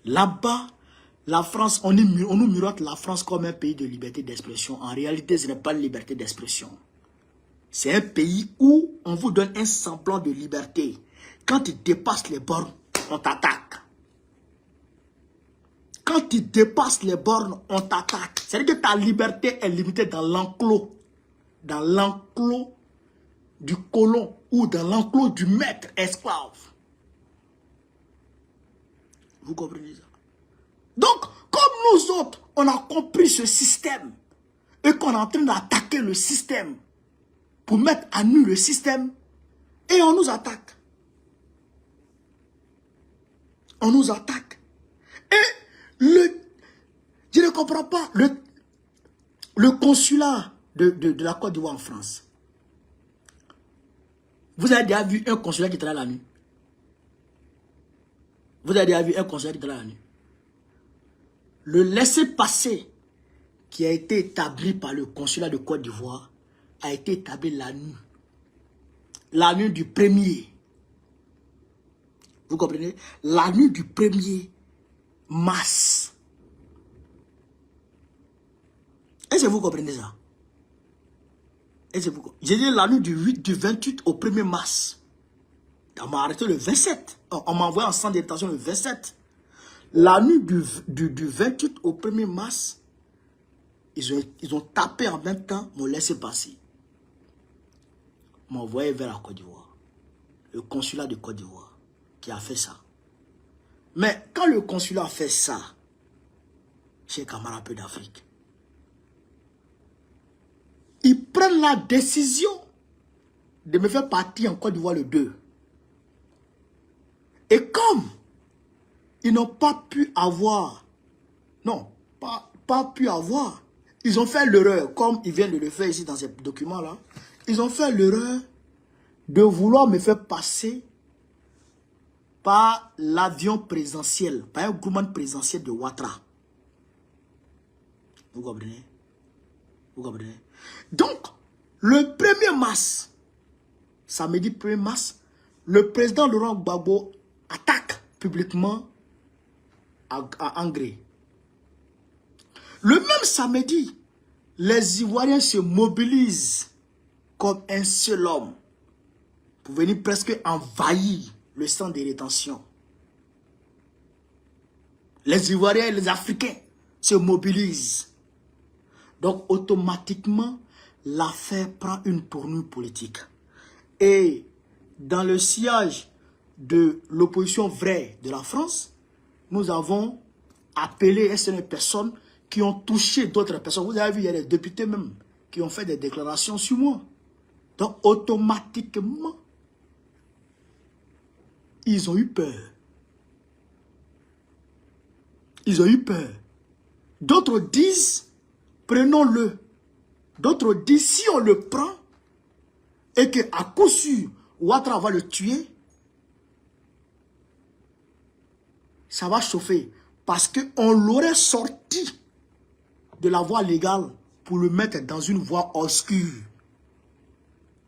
Là-bas, La France, on nous miroite la France comme un pays de liberté d'expression. En réalité, ce n'est pas une liberté d'expression. C'est un pays où on vous donne un semblant de liberté. Quand tu dépasses les bornes, on t'attaque. Quand tu dépasses les bornes, on t'attaque. C'est-à-dire que ta liberté est limitée dans l'enclos. Dans l'enclos du colon ou dans l'enclos du maître esclave. Vous comprenez ça? Donc, comme nous autres, on a compris ce système et qu'on est en train d'attaquer le système pour mettre à nu le système et on nous attaque. On nous attaque. Et je ne comprends pas, le consulat de la Côte d'Ivoire en France. Vous avez déjà vu un consulat qui travaille la nuit? Vous avez déjà vu un consulat qui travaille la nuit? Le laissez-passer qui a été établi par le consulat de Côte d'Ivoire a été établi la nuit. La nuit du 1er. Vous comprenez? La nuit du 1er mars. Est-ce que vous comprenez ça? J'ai dit la nuit du 28 au 1er mars. On m'a arrêté le 27. On m'a envoyé en centre de détention le 27. La nuit du 28 au 1er mars, ils ont tapé en même temps, m'ont laissé passer. M'ont envoyé vers la Côte d'Ivoire. Le consulat de Côte d'Ivoire qui a fait ça. Mais quand le consulat a fait ça, chez camarades peu d'Afrique, ils prennent la décision de me faire partir en Côte d'Ivoire le 2. Et comme ils n'ont pas pu avoir, non, pas pu avoir, ils ont fait l'erreur, comme ils viennent de le faire ici dans ces documents-là, ils ont fait l'erreur de vouloir me faire passer par l'avion présidentiel, par un groupement présidentiel de Ouattara. Vous comprenez? Vous comprenez? Donc, le 1er mars, samedi 1er mars, le président Laurent Gbagbo attaque publiquement à Angré. Le même samedi, les Ivoiriens se mobilisent comme un seul homme pour venir presque envahir le centre de rétention. Les Ivoiriens et les Africains se mobilisent. Donc, automatiquement, l'affaire prend une tournure politique. Et dans le sillage de l'opposition vraie de la France, nous avons appelé un certain personnes qui ont touché d'autres personnes. Vous avez vu, il y a des députés même qui ont fait des déclarations sur moi. Donc, automatiquement, ils ont eu peur. Ils ont eu peur. D'autres disent, prenons-le. D'autres disent, si on le prend, et qu'à coup sûr, Ouattara va le tuer, ça va chauffer. Parce qu'on l'aurait sorti de la voie légale pour le mettre dans une voie obscure.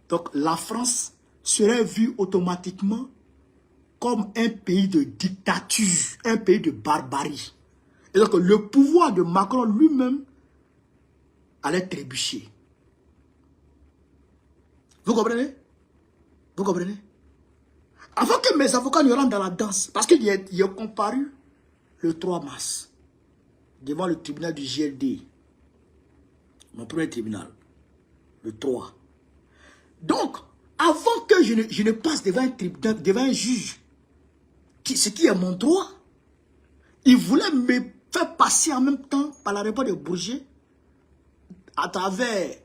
Donc la France serait vue automatiquement comme un pays de dictature, un pays de barbarie. Et donc le pouvoir de Macron lui-même allait trébucher. Vous comprenez? Vous comprenez? Avant que mes avocats ne rentrent dans la danse, parce qu'il est comparu le 3 mars devant le tribunal du GLD, mon premier tribunal, le 3. Donc, avant que je ne passe devant un tribunal, devant un juge, ce qui est mon droit, il voulait me faire passer en même temps par l'aéroport de Bourget à travers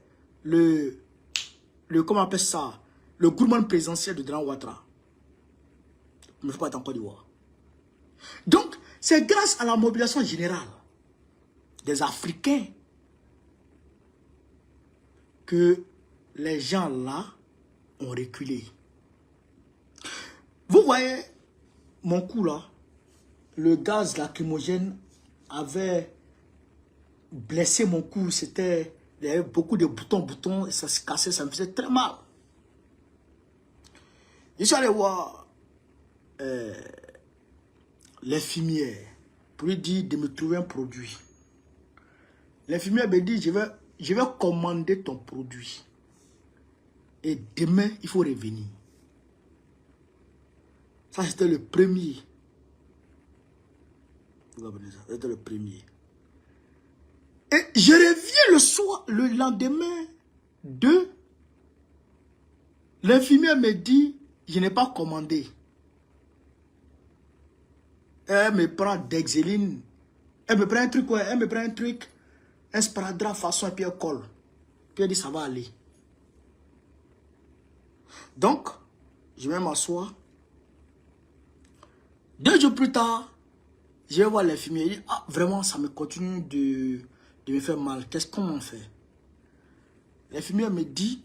comment on appelle ça, le gouvernement présidentiel de Grand Ouattara. Je ne peux pas être en Côte d'Ivoire. Donc, c'est grâce à la mobilisation générale des Africains que les gens là ont reculé. Vous voyez mon cou là, le gaz lacrymogène avait blessé mon cou, il y avait beaucoup de boutons, et ça se cassait, ça me faisait très mal. Je suis allé voir l'infirmière. pour lui dire de me trouver un produit. L'infirmière me dit, je vais commander ton produit. Et demain, il faut revenir. Ça, c'était le premier. C'était le premier. Et je reviens le soir, le lendemain, l'infirmière me dit, je n'ai pas commandé. Elle me prend Dexéline. Elle me prend un truc, ouais, elle me prend un truc, un sparadrap façon, et puis elle colle. Puis elle dit, ça va aller. Donc, je vais m'asseoir. 2 jours plus tard, je vais voir l'infirmière. Il dit, ah, vraiment, ça me continue de me faire mal. Qu'est-ce qu'on fait? L'infirmière me dit,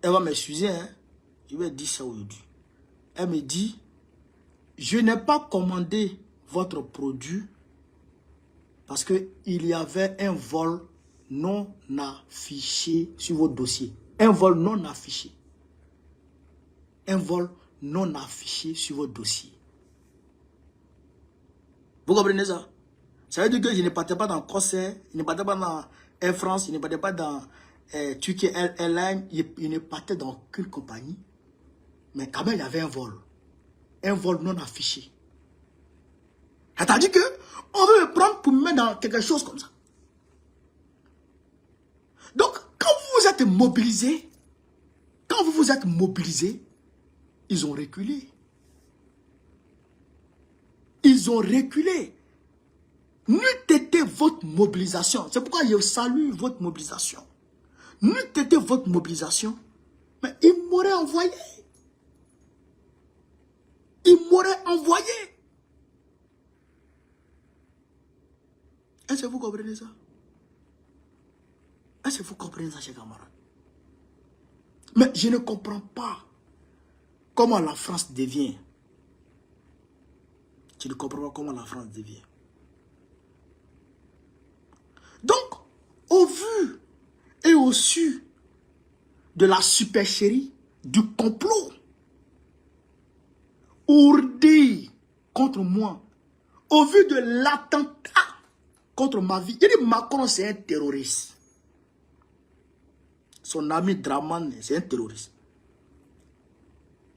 elle va m'excuser, hein. Je vais dire ça aujourd'hui. Elle me dit, je n'ai pas commandé votre produit parce qu'il y avait un vol non affiché sur votre dossier. Un vol non affiché. Un vol non affiché sur votre dossier. Vous comprenez ça? Ça veut dire que je ne partais pas dans Corsair, je ne partais pas dans Air France, je ne partais pas dans Turkey Airlines, je ne partais dans aucune compagnie. Mais quand même, il y avait un vol. Un vol non affiché. C'est-à-dire que on veut me prendre pour me mettre dans quelque chose comme ça. Donc, quand vous êtes mobilisé, ils ont reculé. Ils ont reculé. N'eût été votre mobilisation. C'est pourquoi je salue votre mobilisation. N'eût été votre mobilisation, mais ils m'auraient envoyé. Ils m'auraient envoyé. Est-ce que vous comprenez ça? Est-ce que vous comprenez ça, chers camarades? Mais je ne comprends pas comment la France devient. Je ne comprends pas comment la France devient. Donc, au vu et au su de la supercherie, du complot, ourdi contre moi, au vu de l'attentat contre ma vie, il dit Macron c'est un terroriste. Son ami Draman c'est un terroriste.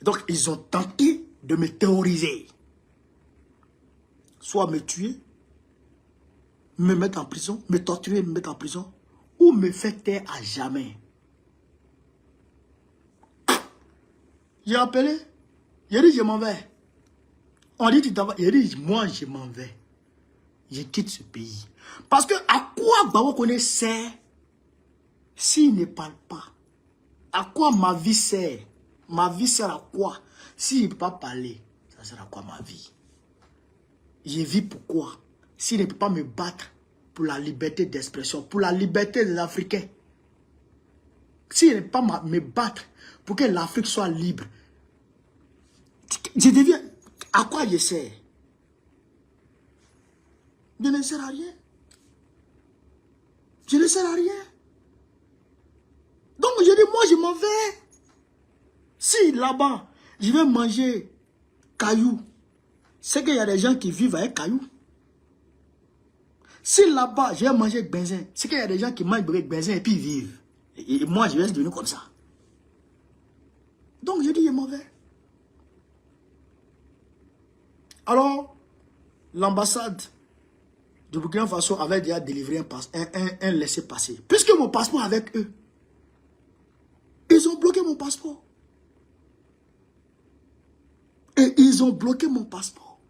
Donc ils ont tenté de me terroriser. Soit me tuer, me mettre en prison, me torturer, me mettre en prison, ou me faire taire à jamais. J'ai appelé, j'ai dit je m'en vais. On dit tu t'en vas, j'ai dit moi je m'en vais. Je quitte ce pays. Parce que à quoi Bawo sert s'il ne parle pas? À quoi ma vie sert? Ma vie sert à quoi? S'il ne peut pas parler, ça sert à quoi ma vie? Je vis pourquoi? S'il ne peut pas me battre pour la liberté d'expression, pour la liberté des Africains. S'il ne peut pas me battre pour que l'Afrique soit libre, je deviens... À quoi je sers? Je ne sers à rien. Je ne sers à rien. Donc je dis, moi je m'en vais. Si là-bas, je vais manger cailloux, c'est qu'il y a des gens qui vivent avec cailloux. Si là-bas, je vais manger benzin, c'est qu'il y a des gens qui mangent avec benzin et puis ils vivent. Et moi, je vais devenir comme ça. Donc je dis, je m'en vais. Alors, l'ambassade de Burkina Faso avait déjà délivré un laissez-passer. Puisque mon passeport avec eux, ils ont bloqué mon passeport. Et ils ont bloqué mon passeport.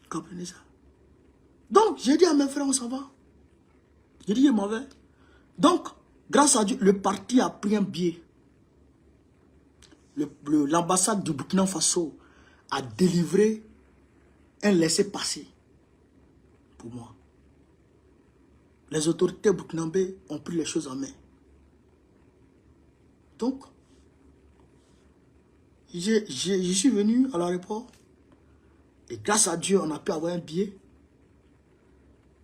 Vous comprenez ça? Donc, j'ai dit à mes frères, on s'en va. J'ai dit, je m'en vais. Donc, grâce à Dieu, le parti a pris un billet. L'ambassade du Burkina Faso a délivré un laissez-passer pour moi. Les autorités burkinabées ont pris les choses en main. Donc, je suis venu à l'aéroport et grâce à Dieu, on a pu avoir un billet.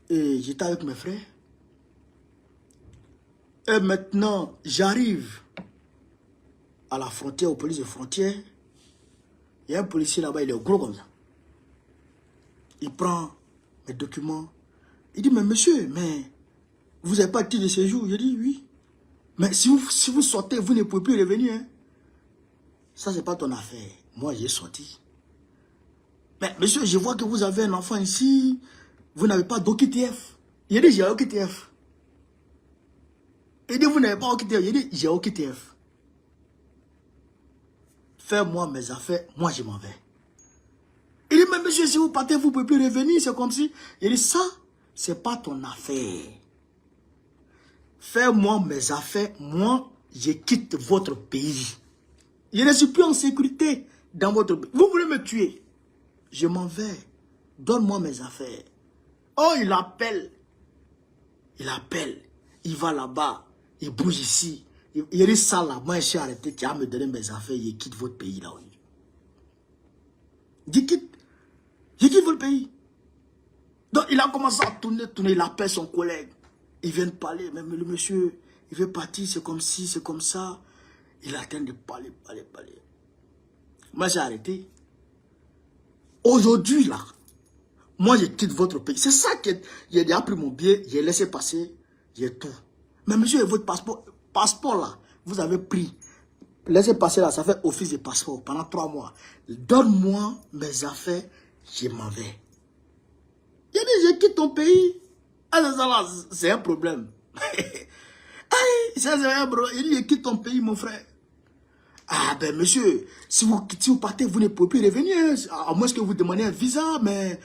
Et j'étais avec mes frères. Et maintenant, j'arrive à la frontière, aux polices de frontière. Il y a un policier là-bas, il est gros comme ça. Il prend mes documents. Il dit, mais monsieur, mais vous n'avez pas de titre de séjour? Je dis, oui. Mais si vous sortez, vous ne pouvez plus revenir. Hein. Ça, ce n'est pas ton affaire. Moi, j'ai sorti. Mais monsieur, je vois que vous avez un enfant ici. Vous n'avez pas d'OQTF. Il dit, j'ai OQTF. Il dit, vous n'avez pas OQTF. Il dit, j'ai OQTF. Fais-moi mes affaires, moi je m'en vais. Il dit, mais monsieur, si vous partez, vous ne pouvez plus revenir. C'est comme si... Il dit, ça, ce n'est pas ton affaire. Fais-moi mes affaires, moi, je quitte votre pays. Je ne suis plus en sécurité dans votre pays. Vous voulez me tuer? Je m'en vais. Donne-moi mes affaires. Oh, il appelle. Il appelle. Il va là-bas. Il bouge ici. Il dit ça là. Moi, je suis arrêté. Tu vas me donner mes affaires. Je quitte votre pays là. Je quitte. Je quitte votre pays. Donc, il a commencé à tourner. Il appelle son collègue. Il vient de parler. Même le monsieur, il veut partir. C'est comme ci, c'est comme ça. Il est en train de parler. Moi, j'ai arrêté. Aujourd'hui, là, moi, je quitte votre pays. C'est ça que j'ai déjà pris mon billet, j'ai laissé passer, j'ai tout. Mais monsieur, votre passeport là, vous avez pris. Laissez passer là, ça fait office de passeport pendant 3 mois. Donne-moi mes affaires, je m'en vais. Il a dit, je quitte ton pays. Ah, c'est un problème. C'est un problème. Il dit, je quitte ton pays, mon frère. Ah ben monsieur, si vous partez, vous ne pouvez plus revenir. À moins que vous demandez un visa, mais...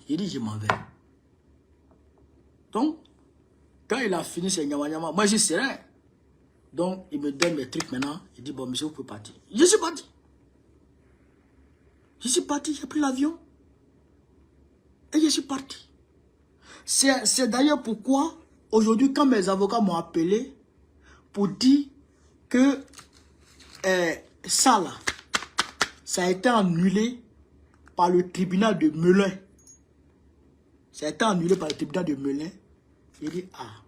J'ai dit, je m'en vais. Donc, quand il a fini ses nyama, moi je suis serein. Donc, il me donne mes trucs maintenant. Il dit, bon monsieur, vous pouvez partir. Je suis parti. J'ai pris l'avion. Et je suis parti. C'est d'ailleurs pourquoi, aujourd'hui, quand mes avocats m'ont appelé pour dire que ça là, ça a été annulé par le tribunal de Melun. Ça a été annulé par le tribunal de Melun. Il dit, ah.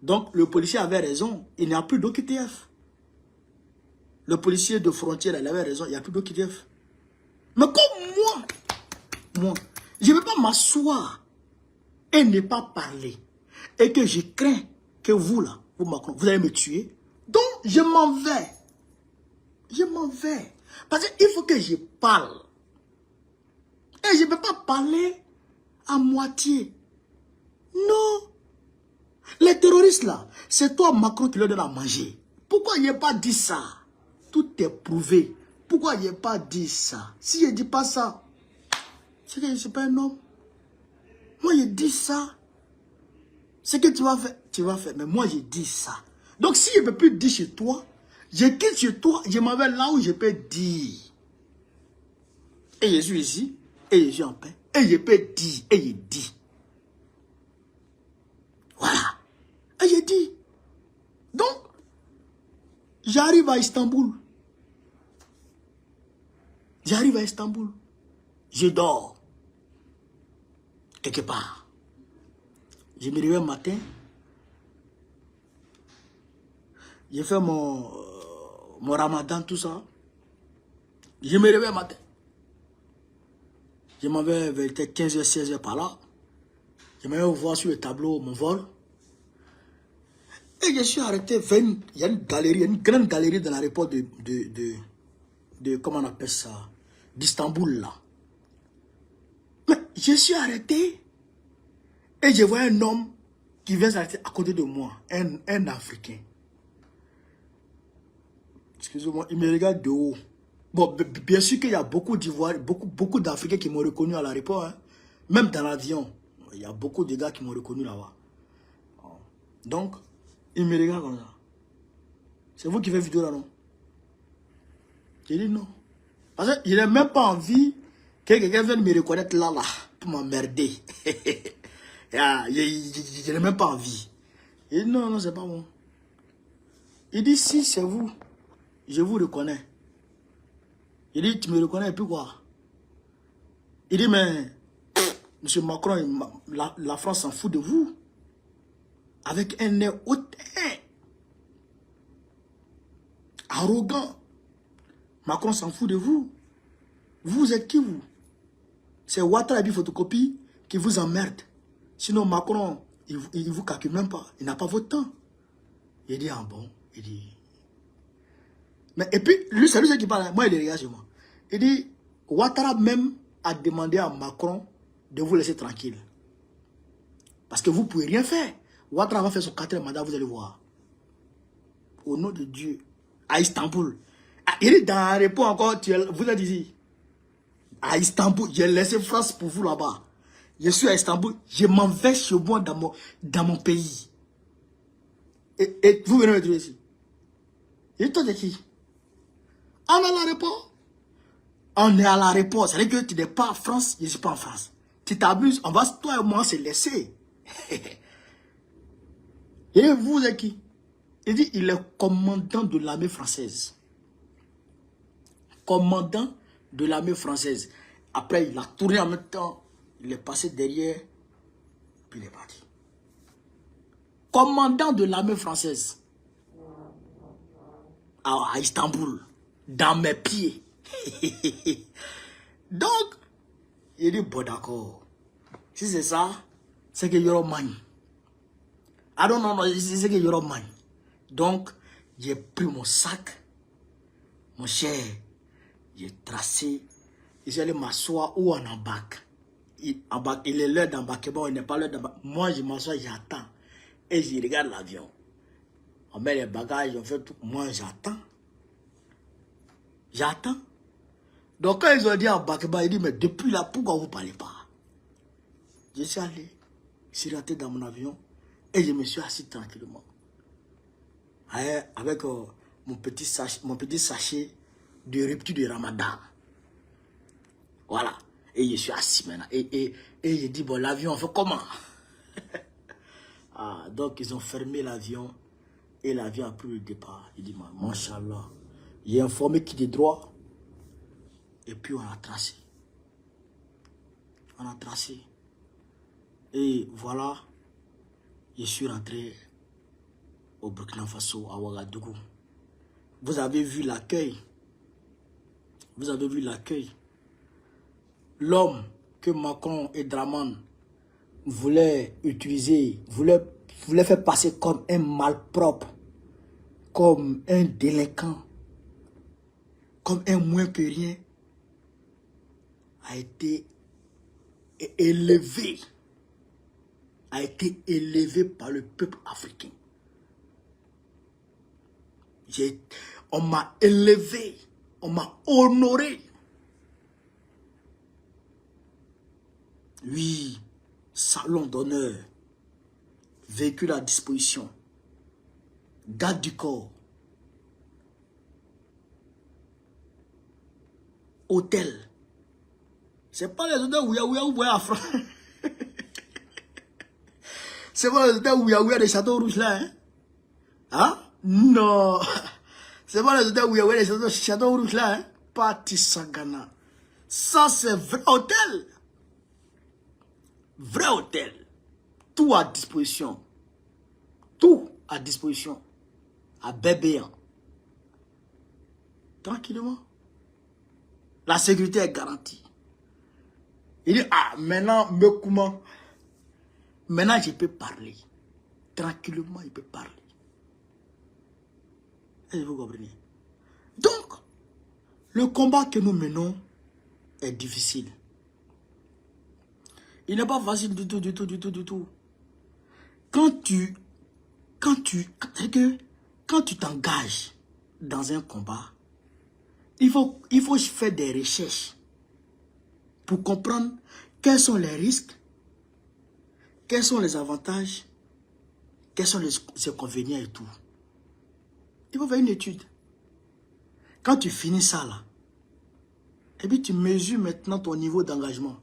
Donc, le policier avait raison. Il n'y a plus d'OQTF. Le policier de frontière, il avait raison. Il n'y a plus d'OQTF. Mais comme moi, je ne vais pas m'asseoir et ne pas parler. Et que je crains que vous, là, vous allez me tuer. Donc, je m'en vais. Je m'en vais. Parce qu'il faut que je parle. Et je ne peux pas parler à moitié. Non. Les terroristes là, c'est toi Macron qui leur donne à manger. Pourquoi il n'a pas dit ça? Tout est prouvé. Pourquoi il n'a pas dit ça? Si je ne dis pas ça, c'est que je ne suis pas un homme. Moi je dis ça. Ce que tu vas faire, tu vas faire. Mais moi je dis ça. Donc si je ne peux plus dire chez toi, je quitte chez toi, je m'en vais là où je peux dire. Et je suis ici, et je suis en paix. Et je peux dire, et je dis. Voilà. Et je dis. Donc, j'arrive à Istanbul. J'arrive à Istanbul. Je dors. Quelque part. Je me réveille le matin. J'ai fait mon ramadan, tout ça. Je me réveille le matin. Je m'en vais vers 15h, 16h par là. Je m'en vais voir sur le tableau mon vol. Et je suis arrêté vers il y a une galerie, une grande galerie dans l'aéroport de comment on appelle ça, d'Istanbul là. Mais je suis arrêté et je vois un homme qui vient s'arrêter à côté de moi, un Africain. Excusez-moi, il me regarde de haut. Bon, bien sûr qu'il y a beaucoup d'Ivoiriens, beaucoup d'Africains qui m'ont reconnu à l'aéroport, hein. Même dans l'avion, il y a beaucoup de gars qui m'ont reconnu là-bas. Donc, il me regarde comme ça. C'est vous qui faites vidéo là, non? J'ai dit non. Parce que je n'ai même pas envie que quelqu'un vienne me reconnaître là, pour m'emmerder. Je n'ai même pas envie. Il dit non, non, c'est pas moi. Il dit si c'est vous, je vous reconnais. Il dit tu me reconnais et puis quoi? Il dit mais, monsieur Macron, la France s'en fout de vous. Avec un nez hautain, arrogant. Macron s'en fout de vous. Vous êtes qui vous? C'est Ouattara et puis photocopie qui vous emmerde. Sinon, Macron, il ne vous calcule même pas. Il n'a pas votre temps. Il dit, ah bon, il dit... Mais, et puis, lui, c'est lui qui parle. Moi, il est regarde chez moi. Il dit, Ouattara même a demandé à Macron de vous laisser tranquille. Parce que vous ne pouvez rien faire. Ouattara va faire son 4e mandat, vous allez voir. Au nom de Dieu. À Istanbul. Ah, il est dans un repos encore, vous êtes ici. À Istanbul, j'ai laissé France pour vous là-bas. Je suis à Istanbul, je m'en vais chez moi dans mon pays. Et vous venez me trouver ici. Et toi, de qui? On est à l'aéroport. On est à l'aéroport. Ça veut dire que tu n'es pas en France, je ne suis pas en France. Tu t'abuses, on va, toi et moi, se laisser. Et vous êtes qui? Il dit, il est commandant de l'armée française. Commandant de l'armée française. Après, il a tourné en même temps. Il est passé derrière. Puis il est parti. Commandant de l'armée française. À Istanbul. Dans mes pieds. Donc, il dit, bon d'accord. Si c'est ça, c'est que you're mine. I don't know, c'est que you're mine. Donc, j'ai pris mon sac, mon cher, j'ai tracé, j'ai allé m'asseoir ou en embarque. Il est l'heure d'embarquer, bon, il n'est pas l'heure d'embarquer. Moi, je m'assois, j'attends. Et je regarde l'avion. On met les bagages, on fait tout. Moi, j'attends. J'attends. Donc, quand ils ont dit embarquer, il dit, mais depuis là, pourquoi vous ne parlez pas? Je suis allé, je suis rentré dans mon avion et je me suis assis tranquillement. Avec mon petit sachet de rupture de Ramadan. Voilà. Et je suis assis maintenant. Et je dis, bon, l'avion, on fait comment? Ah, donc, ils ont fermé l'avion et l'avion a pris le départ. Il dit, Masha'Allah, j'ai informé qui de droit. Et puis, on a tracé. On a tracé. Et voilà, je suis rentré au Burkina Faso, à Ouagadougou. Vous avez vu l'accueil. Vous avez vu l'accueil. L'homme que Macron et Draman voulaient utiliser, voulaient faire passer comme un malpropre, comme un délinquant, comme un moins que rien, a été élevé. A été élevé par le peuple africain. On m'a élevé, on m'a honoré. Oui, salon d'honneur, véhicule à disposition, garde du corps, hôtel. C'est pas les hôtels où vous voyez à France. C'est pas les hôtels où il y a des châteaux rouges là, hein? Hein? Non. C'est pas les hôtels où il y a des châteaux rouges là, hein? Parti Sagana. Ça, c'est vrai hôtel. Vrai hôtel. Tout à disposition. Tout à disposition. À bébéant. Tranquillement. La sécurité est garantie. Il dit, ah, maintenant, maintenant, je peux parler. Tranquillement, il peut parler. Est-ce que vous comprenez? Donc, le combat que nous menons est difficile. Il n'est pas facile du tout, du tout, du tout, du tout. Quand tu t'engages dans un combat, il faut faire des recherches pour comprendre quels sont les risques, quels sont les avantages, quels sont les inconvénients et tout. Il faut faire une étude. Quand tu finis ça là, et puis tu mesures maintenant ton niveau d'engagement.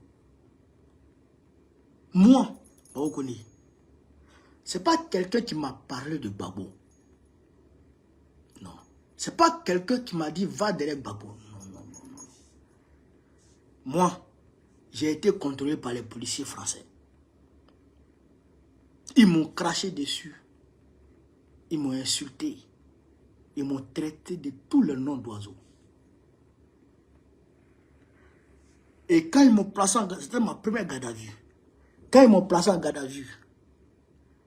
Moi, vous connaissez. C'est pas quelqu'un qui m'a parlé de Babo. Non. C'est pas quelqu'un qui m'a dit va derrière Babo. Non, non, non, non. Moi, j'ai été contrôlé par les policiers français. Ils m'ont craché dessus. Ils m'ont insulté. Ils m'ont traité de tous les noms d'oiseaux. Et quand ils m'ont placé en garde, c'était ma première garde à vue. Quand ils m'ont placé en garde à vue,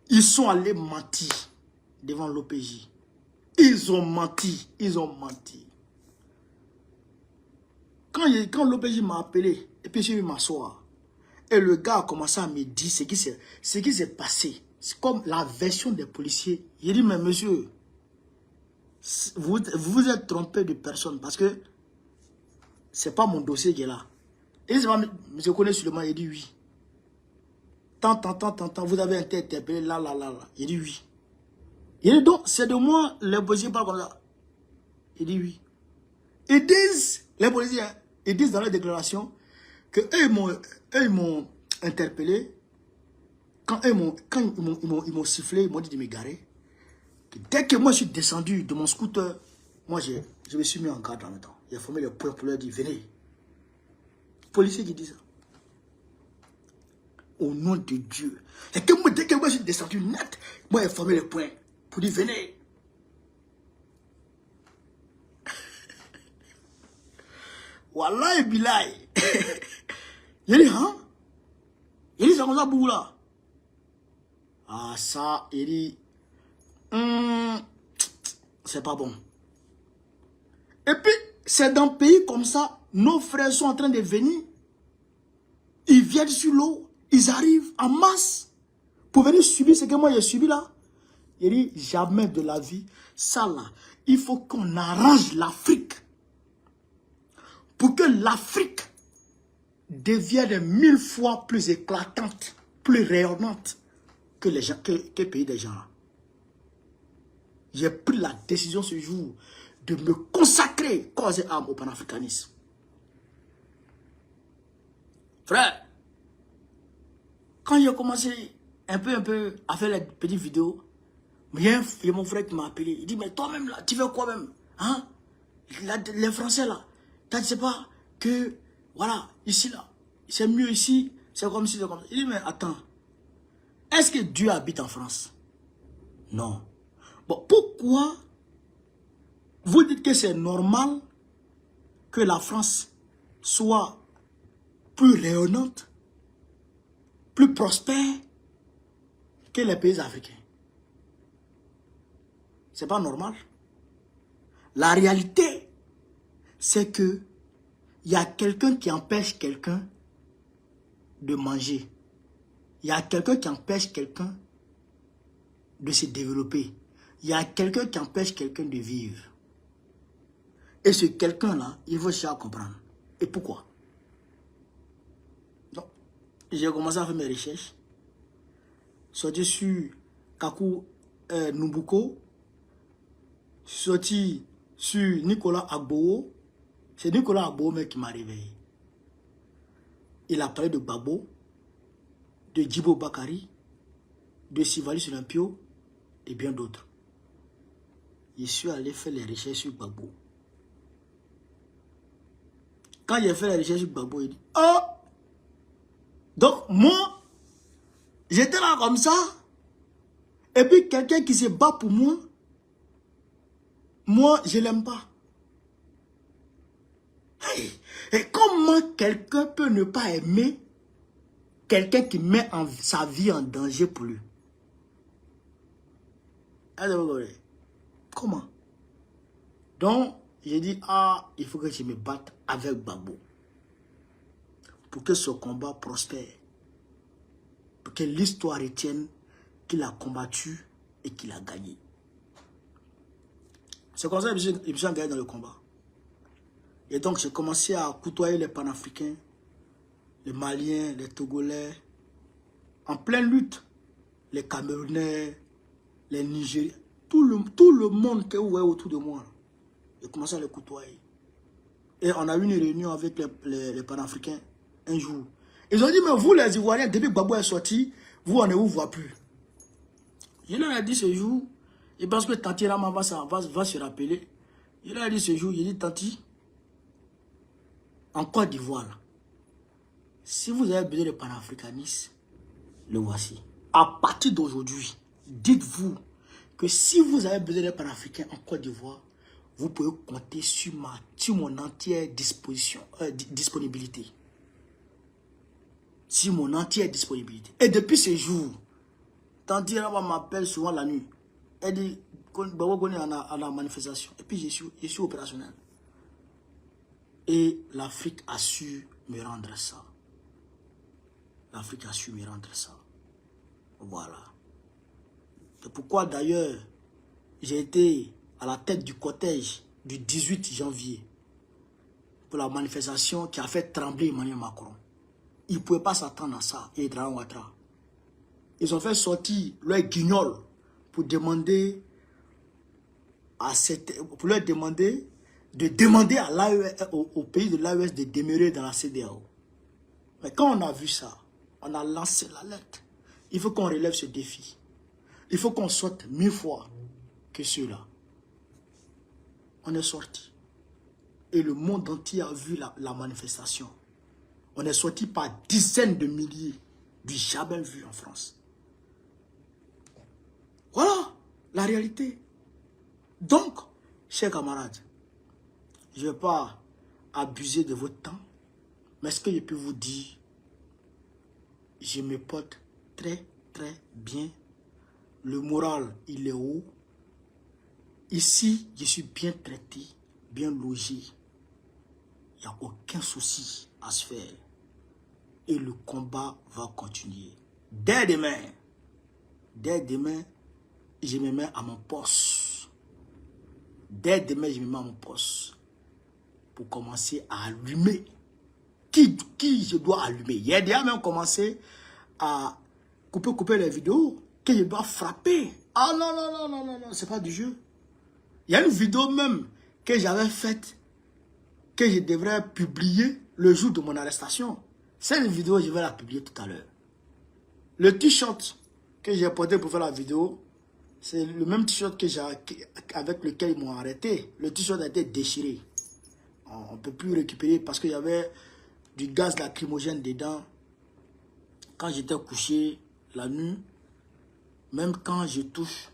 ils sont allés mentir devant l'OPJ. Ils ont menti. Ils ont menti. Quand l'OPJ m'a appelé, et puis je suis venu m'asseoir, et le gars a commencé à me dire ce qui s'est passé. C'est comme la version des policiers. J'ai dit, mais monsieur, vous vous êtes trompé de personne parce que c'est pas mon dossier qui est là. Et je connais seulement, il dit oui. Tant, vous avez été interpellé là. Il dit oui. Il dit donc, c'est de moi, les policiers parlent comme ça. Il dit oui. Ils disent, les policiers, ils disent dans leur déclaration que eux, ils m'ont interpellé. Quand ils m'ont sifflé, ils m'ont dit de me garer. Dès que moi je suis descendu de mon scooter, moi je me suis mis en garde en même temps. J'ai formé le point pour leur dire, venez. Policier qui dit ça. Au nom de Dieu. Et que moi, dès que moi je suis descendu net, moi j'ai formé le point pour dire, venez. Wallahi billahi. Il dit, hein? Il dit, c'est comme ça, bout là. Ah, ça, il dit, c'est pas bon. Et puis, c'est dans un pays comme ça, nos frères sont en train de venir. Ils viennent sur l'eau, ils arrivent en masse pour venir subir ce que moi j'ai subi là. Il dit, jamais de la vie, ça là, il faut qu'on arrange l'Afrique. Pour que l'Afrique devienne 1000 fois plus éclatante, plus rayonnante que les gens, que le pays des gens. J'ai pris la décision ce jour de me consacrer corps et âme au panafricanisme. Frère, quand j'ai commencé un peu à faire les petites vidéos, il y a mon frère qui m'a appelé. Il dit, mais toi-même là, tu veux quoi même? Hein? Les Français là, tu ne sais pas que, voilà, ici là, c'est mieux ici, c'est comme si, c'est comme ça. Il dit, mais attends, est-ce que Dieu habite en France? Non. Bon, pourquoi vous dites que c'est normal que la France soit plus rayonnante, plus prospère que les pays africains? C'est pas normal. La réalité, c'est que il y a quelqu'un qui empêche quelqu'un de manger. Il y a quelqu'un qui empêche quelqu'un de se développer. Il y a quelqu'un qui empêche quelqu'un de vivre. Et ce quelqu'un-là, il faut chercher à comprendre. Et pourquoi? Donc, j'ai commencé à faire mes recherches. Sorti sur Kaku Numbuko. Sorti sur Nicolas Agbo. C'est Nicolas Agbo qui m'a réveillé. Il a parlé de Babo, de Djibo Bakari, de Sivalis Olympio et bien d'autres. Je suis allé faire les recherches sur Babo. Quand j'ai fait les recherches sur Babo, il dit, oh! Donc moi, j'étais là comme ça. Et puis quelqu'un qui se bat pour moi, je ne l'aime pas. Et comment quelqu'un peut ne pas aimer quelqu'un qui met sa vie en danger pour lui? Comment? Donc, j'ai dit, ah, il faut que je me batte avec Babo. Pour que ce combat prospère. Pour que l'histoire retienne qu'il a combattu et qu'il a gagné. C'est comme ça que je me suis engagé dans le combat. Et donc, j'ai commencé à côtoyer les panafricains, les Maliens, les Togolais, en pleine lutte, les Camerounais, les Nigériens, tout le monde qui est autour de moi. J'ai commencé à les côtoyer. Et on a eu une réunion avec les panafricains un jour. Ils ont dit, mais vous les Ivoiriens, depuis que Gbagbo est sorti, vous, on ne vous voit plus. Je leur ai dit ce jour, et parce que Tanti Rama va se rappeler, je leur ai dit ce jour, il dit, Tanti, en Côte d'Ivoire, si vous avez besoin de panafricanisme, le voici. À partir d'aujourd'hui, dites-vous que si vous avez besoin de panafricains en Côte d'Ivoire, vous pouvez compter sur mon entière disponibilité. sur mon entière disponibilité. Et depuis ce jour, Tanti m'appelle souvent la nuit. Elle dit, on a la manifestation. Et puis je suis opérationnel. Et l'Afrique a su me rendre ça. L'Afrique a su me rendre ça. Voilà. C'est pourquoi d'ailleurs, j'ai été à la tête du cortège du 18 janvier pour la manifestation qui a fait trembler Emmanuel Macron. Ils ne pouvaient pas s'attendre à ça, et Dragan Ouattara. Ils ont fait sortir leur guignol pour demander pour leur demander de demander à au pays de l'AES de demeurer dans la CEDEAO. Mais quand on a vu ça, on a lancé l'alerte. Il faut qu'on relève ce défi. Il faut qu'on sorte 1000 fois que ceux-là. On est sorti. Et le monde entier a vu la manifestation. On est sorti par dizaines de milliers. Du jamais vu en France. Voilà la réalité. Donc, chers camarades, je ne vais pas abuser de votre temps. Mais ce que je peux vous dire, je me porte très très bien. Le moral, il est haut. Ici, je suis bien traité, bien logé. Il n'y a aucun souci à se faire. Et le combat va continuer. Dès demain, je me mets à mon poste. Dès demain, je me mets à mon poste. Pour commencer à allumer. Qui je dois allumer? Il y a déjà même commencé à couper les vidéos. Que je dois frapper. Ah non, non, non, non, non, non, c'est pas du jeu. Il y a une vidéo même que j'avais faite, que je devrais publier le jour de mon arrestation. Cette vidéo, je vais la publier tout à l'heure. Le t-shirt que j'ai porté pour faire la vidéo, c'est le même t-shirt avec lequel ils m'ont arrêté. Le t-shirt a été déchiré. On ne peut plus récupérer parce qu'il y avait du gaz lacrymogène dedans. Quand j'étais couché la nuit, même quand je touche,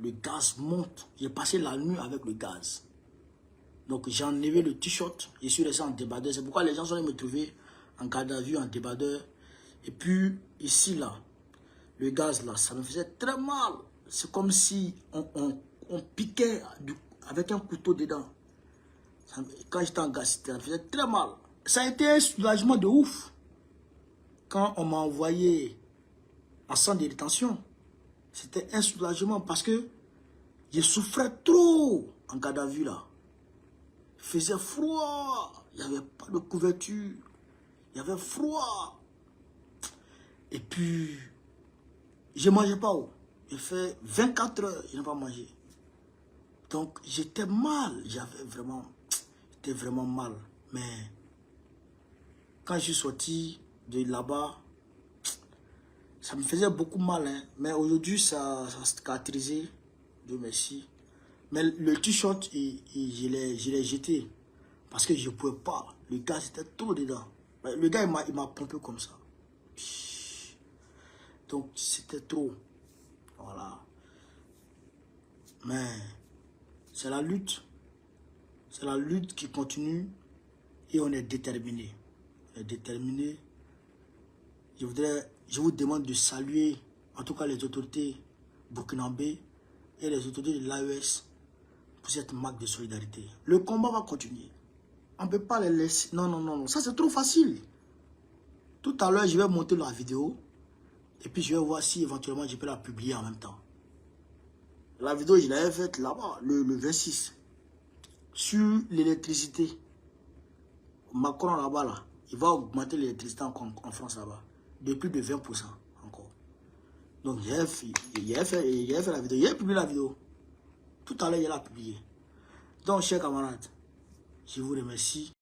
le gaz monte. J'ai passé la nuit avec le gaz. Donc j'ai enlevé le t-shirt. Je suis resté en débardeur. C'est pourquoi les gens sont allés me trouver en garde à vue, en débardeur. Et puis ici là, le gaz là, ça me faisait très mal. C'est comme si on piquait avec un couteau dedans. Quand j'étais en gaz, ça me faisait très mal. Ça a été un soulagement de ouf. Quand on m'a envoyé en centre de détention, c'était un soulagement parce que je souffrais trop en garde à vue là. Il faisait froid. Il n'y avait pas de couverture. Il y avait froid. Et puis, je ne mangeais pas. J'ai fait 24 heures, je n'ai pas mangé. Donc, j'étais mal. J'étais vraiment mal. Mais, quand je suis sorti de là-bas, ça me faisait beaucoup mal. Hein. Mais aujourd'hui, ça a cicatrisé. Dieu merci. Mais le t-shirt, je l'ai jeté. Parce que je ne pouvais pas. Le gaz était trop dedans. Le gars, il m'a pompé comme ça. Donc, c'était trop. Voilà. Mais, c'est la lutte. C'est la lutte qui continue. Et on est déterminé. On est déterminé. Je vous demande de saluer, en tout cas les autorités burkinabées et les autorités de l'AES pour cette marque de solidarité. Le combat va continuer. On ne peut pas les laisser. Non, non, non, non. Ça, c'est trop facile. Tout à l'heure, je vais monter la vidéo. Et puis, je vais voir si éventuellement, je peux la publier en même temps. La vidéo, je l'avais faite là-bas, le 26. Sur l'électricité. Macron, là-bas, là, il va augmenter l'électricité en France, là-bas. De plus de 20% encore. Donc, j'ai fait la vidéo. J'ai publié la vidéo. Tout à l'heure, il l'a publié. Donc, chers camarades, je vous remercie.